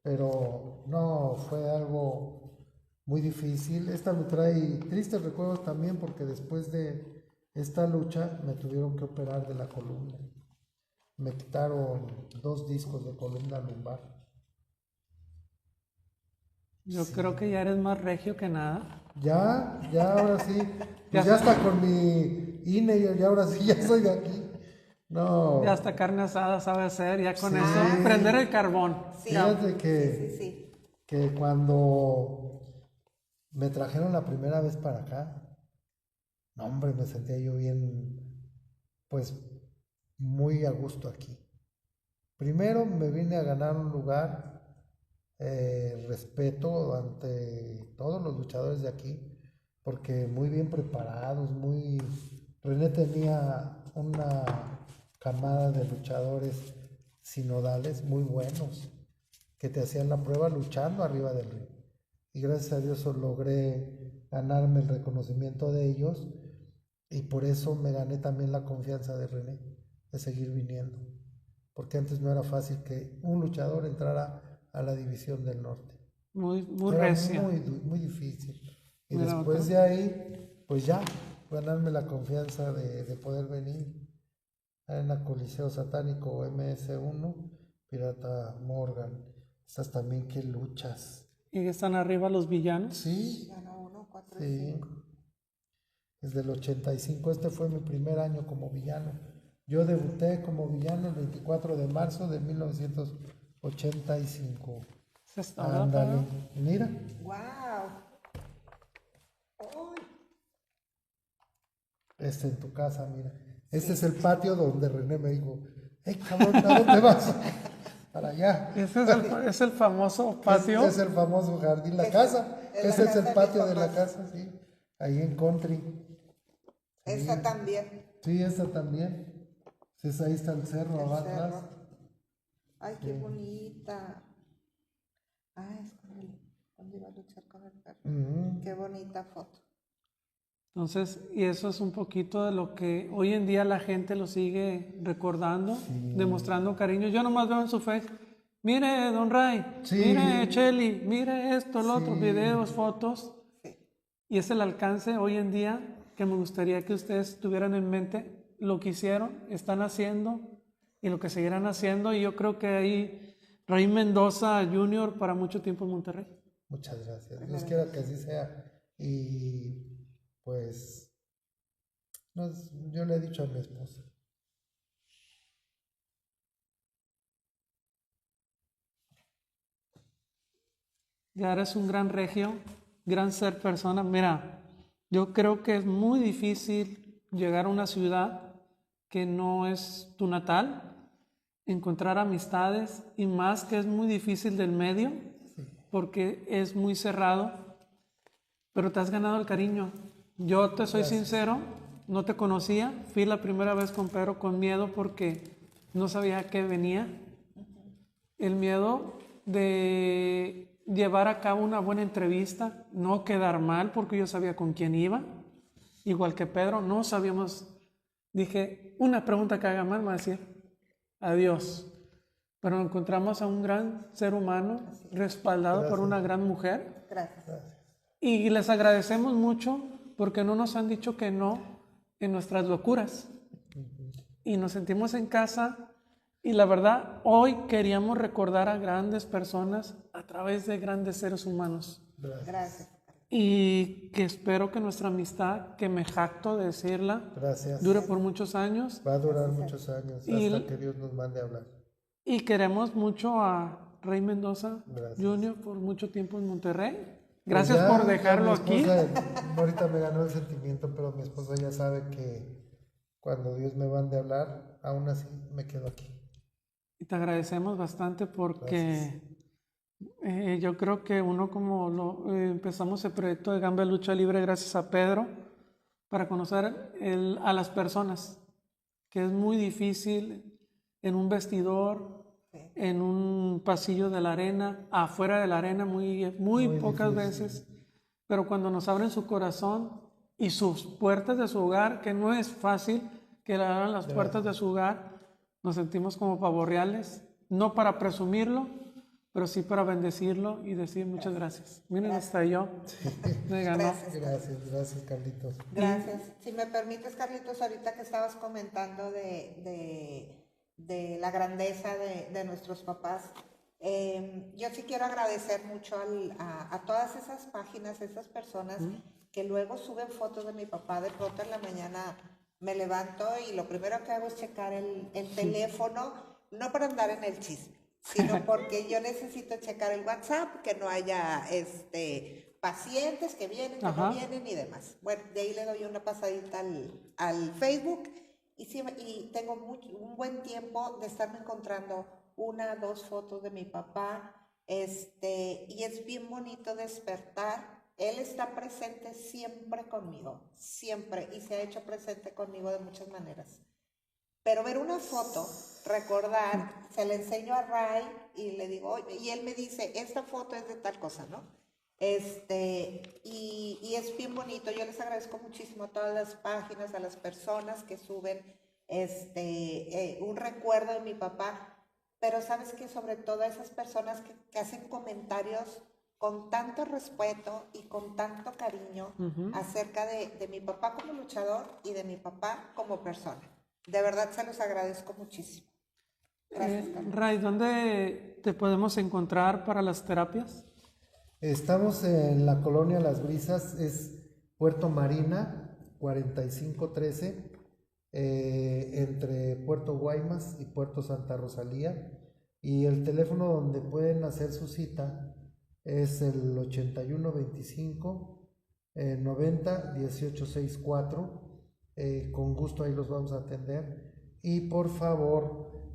pero no, fue algo muy difícil. Esta me trae tristes recuerdos también porque después de esta lucha me tuvieron que operar de la columna. Me quitaron 2 discos de columna lumbar. Yo creo que ya eres más regio que nada. Ya, ahora sí. Pues ya está con mi INE y ahora sí ya soy de aquí. No. Ya hasta carne asada sabe hacer, ya con Sí. eso, prender el carbón. Sí, Fíjate que, sí. que cuando me trajeron la primera vez para acá, no, hombre, me sentía yo bien, pues muy a gusto aquí. Primero me vine a ganar un lugar, respeto ante todos los luchadores de aquí, porque muy bien preparados, René tenía una camada de luchadores sinodales muy buenos, que te hacían la prueba luchando arriba del ring. Y gracias a Dios logré ganarme el reconocimiento de ellos y por eso me gané también la confianza de René de seguir viniendo, porque antes no era fácil que un luchador entrara a la división del norte. Muy Era recia. muy difícil. Y Mira, después otro. de ahí, pues ya, ganarme la confianza de poder venir en la Coliseo Satánico MS1, Pirata Morgan. Estas también, qué luchas. Y están arriba los villanos. Sí, Ganó 1, 4 y sí. 5. Desde el 85, este fue mi primer año como villano. Yo debuté como villano el 24 de marzo de 1985. Se está Ándale, mira. ¡Wow! ¡Uy! En tu casa, mira. Este es el patio donde René me dijo, ¡hey, cabrón, ¿a dónde vas? Para allá. Ese es el famoso patio. Es el famoso jardín, la Ese- casa. es la Ese es casa el de patio mis de la papás. casa, sí. Ahí en Country. Esa también. Sí, esta también. Entonces ahí está el cerro El abajo cerro. atrás. Ay, qué bonita. Ah, es cuando iba a luchar con el perro. Ujú. Qué bonita foto. Entonces, y eso es un poquito de lo que hoy en día la gente lo sigue recordando, demostrando cariño. Yo nomás veo en su face, mire Don Ray, Sí. mire Cheli, mire esto, lo otro, Sí. videos, fotos. Sí. Y es el alcance hoy en día que me gustaría que ustedes tuvieran en mente lo que hicieron, están haciendo y lo que seguirán haciendo. Y yo creo que ahí Rey Mendoza Jr. para mucho tiempo en Monterrey. Muchas gracias. Dios quiera que así sea. Y pues yo le he dicho a mi esposa. Ya eres un gran regio, gran ser persona. Mira, yo creo que es muy difícil llegar a una ciudad que no es tu natal, encontrar amistades y más que es muy difícil del medio porque es muy cerrado, pero te has ganado el cariño. Yo te soy sincero, no te conocía, fui la primera vez con Pedro con miedo porque no sabía a qué venía. El miedo de llevar a cabo una buena entrevista, no quedar mal porque yo sabía con quién iba, igual que Pedro, no sabíamos. Dije, una pregunta que haga mal me va a decir, adiós. Pero encontramos a un gran ser humano respaldado por una gran mujer. Gracias. Y les agradecemos mucho porque no nos han dicho que no en nuestras locuras. Y nos sentimos en casa. Y la verdad, hoy queríamos recordar a grandes personas a través de grandes seres humanos. Gracias. Y que espero que nuestra amistad, que me jacto de decirla, dure por muchos años. Va a durar muchos años hasta que Dios nos mande a hablar. Y queremos mucho a Rey Mendoza Jr. por mucho tiempo en Monterrey. Gracias pues por dejarlo aquí. Ahorita me ganó el sentimiento, pero mi esposa ya sabe que cuando Dios me mande a hablar, aún así me quedo aquí. Y te agradecemos bastante porque yo creo que uno como empezamos el proyecto de Gamba Lucha Libre gracias a Pedro para conocer a las personas, que es muy difícil en un vestidor, en un pasillo de la arena, afuera de la arena muy pocas veces, pero cuando nos abren su corazón y sus puertas de su hogar, que no es fácil que le abran las puertas de su hogar, nos sentimos como pavos reales, no para presumirlo, pero sí para bendecirlo y decir muchas gracias. Miren, hasta yo me ganó. Gracias, Carlitos. Gracias. Si me permites, Carlitos, ahorita que estabas comentando de la grandeza de nuestros papás, yo sí quiero agradecer mucho a todas esas páginas, esas personas que luego suben fotos de mi papá. De pronto en la mañana me levanto y lo primero que hago es checar el teléfono, no para andar en el chisme, sino porque yo necesito checar el WhatsApp, que no haya pacientes que vienen, que no vienen y demás. Bueno, de ahí le doy una pasadita al Facebook y tengo un buen tiempo de estarme encontrando 1 o 2 fotos de mi papá, y es bien bonito despertar. Él está presente siempre conmigo, siempre, y se ha hecho presente conmigo de muchas maneras. Pero ver una foto, recordar, se la enseño a Ray y le digo, oye, y él me dice, esta foto es de tal cosa, ¿no? Y es bien bonito. Yo les agradezco muchísimo a todas las páginas, a las personas que suben un recuerdo de mi papá, pero sabes que sobre todo a esas personas que hacen comentarios con tanto respeto y con tanto cariño acerca de mi papá como luchador y de mi papá como persona. De verdad se los agradezco muchísimo. Gracias, Ray, ¿dónde te podemos encontrar para las terapias? Estamos en la colonia Las Brisas, es Puerto Marina, 4513, entre Puerto Guaymas y Puerto Santa Rosalía. Y el teléfono donde pueden hacer su cita es el 8125 90 1864. Con gusto ahí los vamos a atender. Y por favor,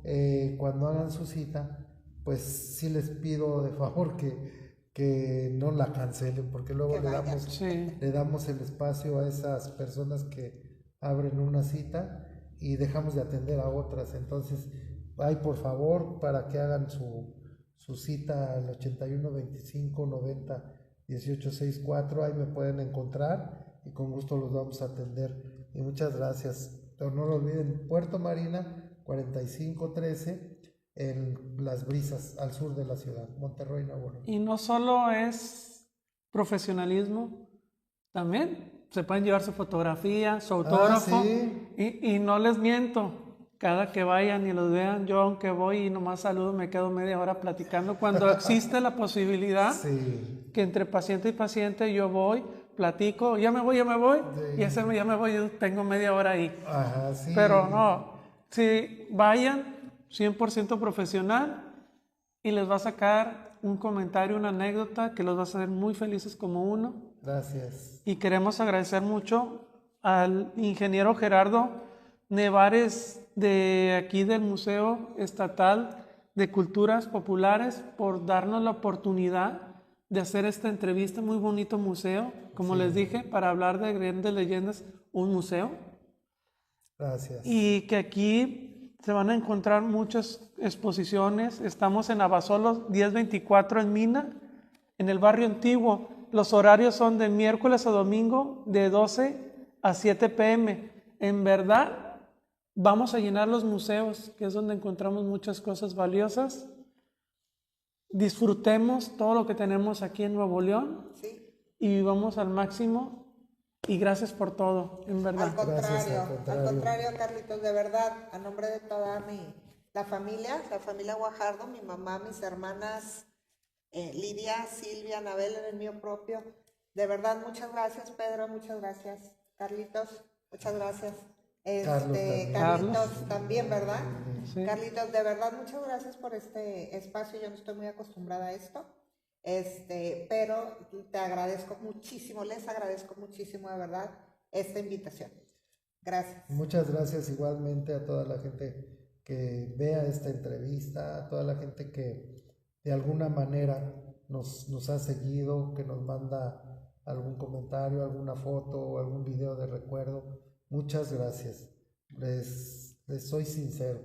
cuando hagan su cita, pues sí les pido de favor que no la cancelen, porque luego le damos el espacio a esas personas que abren una cita y dejamos de atender a otras. Entonces, ahí por favor, para que hagan su cita al 81 25 90 18 64, ahí me pueden encontrar y con gusto los vamos a atender. Y muchas gracias. Pero no lo olviden, Puerto Marina 4513, en Las Brisas, al sur de la ciudad, Monterrey, Nuevo León. Y no solo es profesionalismo, también se pueden llevar su fotografía, su autógrafo. Sí. Y no les miento, cada que vayan y los vean, yo aunque voy y nomás saludo, me quedo media hora platicando. Cuando existe la posibilidad Sí. que entre paciente y paciente yo voy, platico, ya me voy, Sí. y ese ya me voy, yo tengo media hora ahí. Ajá, sí. Pero no, si vayan 100% profesional y les va a sacar un comentario, una anécdota que los va a hacer muy felices como uno. Gracias. Y queremos agradecer mucho al ingeniero Gerardo Nevares de aquí del Museo Estatal de Culturas Populares por darnos la oportunidad de hacer esta entrevista. Muy bonito museo, como les dije, para hablar de grandes leyendas, un museo. Gracias. Y que aquí se van a encontrar muchas exposiciones. Estamos en Abasolo 1024 en Mina, en el barrio antiguo. Los horarios son de miércoles a domingo de 12 a 7 p.m. En verdad, vamos a llenar los museos, que es donde encontramos muchas cosas valiosas. Disfrutemos todo lo que tenemos aquí en Nuevo León Sí. y vivamos al máximo. Y gracias por todo, en verdad. Gracias, Al contrario, Carlitos, de verdad, a nombre de toda la familia Guajardo, mi mamá, mis hermanas, Lidia, Silvia, Anabel, en el mío propio, de verdad, muchas gracias, Pedro, muchas gracias, Carlitos, muchas gracias. Carlitos también, ¿verdad? Sí. Carlitos, de verdad, muchas gracias por este espacio, yo no estoy muy acostumbrada a esto. Pero te agradezco muchísimo, les agradezco muchísimo de verdad esta invitación. Gracias. Muchas gracias igualmente a toda la gente que vea esta entrevista, a toda la gente que de alguna manera nos ha seguido, que nos manda algún comentario, alguna foto o algún video de recuerdo. Muchas gracias. Les soy sincero,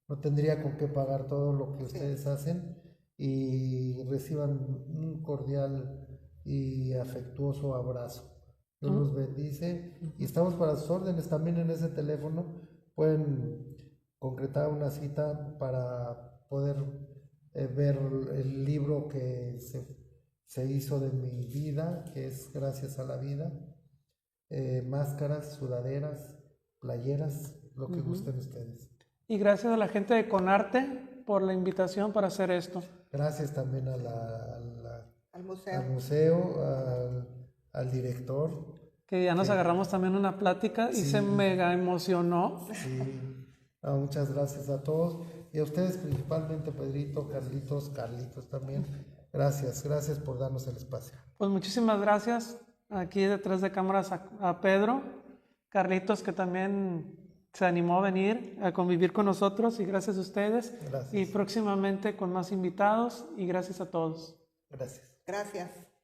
no tendría con qué pagar todo lo que ustedes hacen. Y reciban un cordial y afectuoso abrazo. Dios los bendice y estamos para sus órdenes. También en ese teléfono pueden concretar una cita para poder ver el libro que se hizo de mi vida, que es Gracias a la Vida. Máscaras, sudaderas, playeras, lo que gusten ustedes. Y gracias a la gente de Conarte por la invitación para hacer esto. Gracias también Al museo. Al director. Que ya nos agarramos también una plática y se mega emocionó. Sí, muchas gracias a todos y a ustedes principalmente, Pedrito, Carlitos también. Gracias por darnos el espacio. Pues muchísimas gracias aquí detrás de cámaras a Pedro, Carlitos, que también se animó a venir a convivir con nosotros, y gracias a ustedes. Gracias. Y próximamente con más invitados, y gracias a todos. Gracias. Gracias.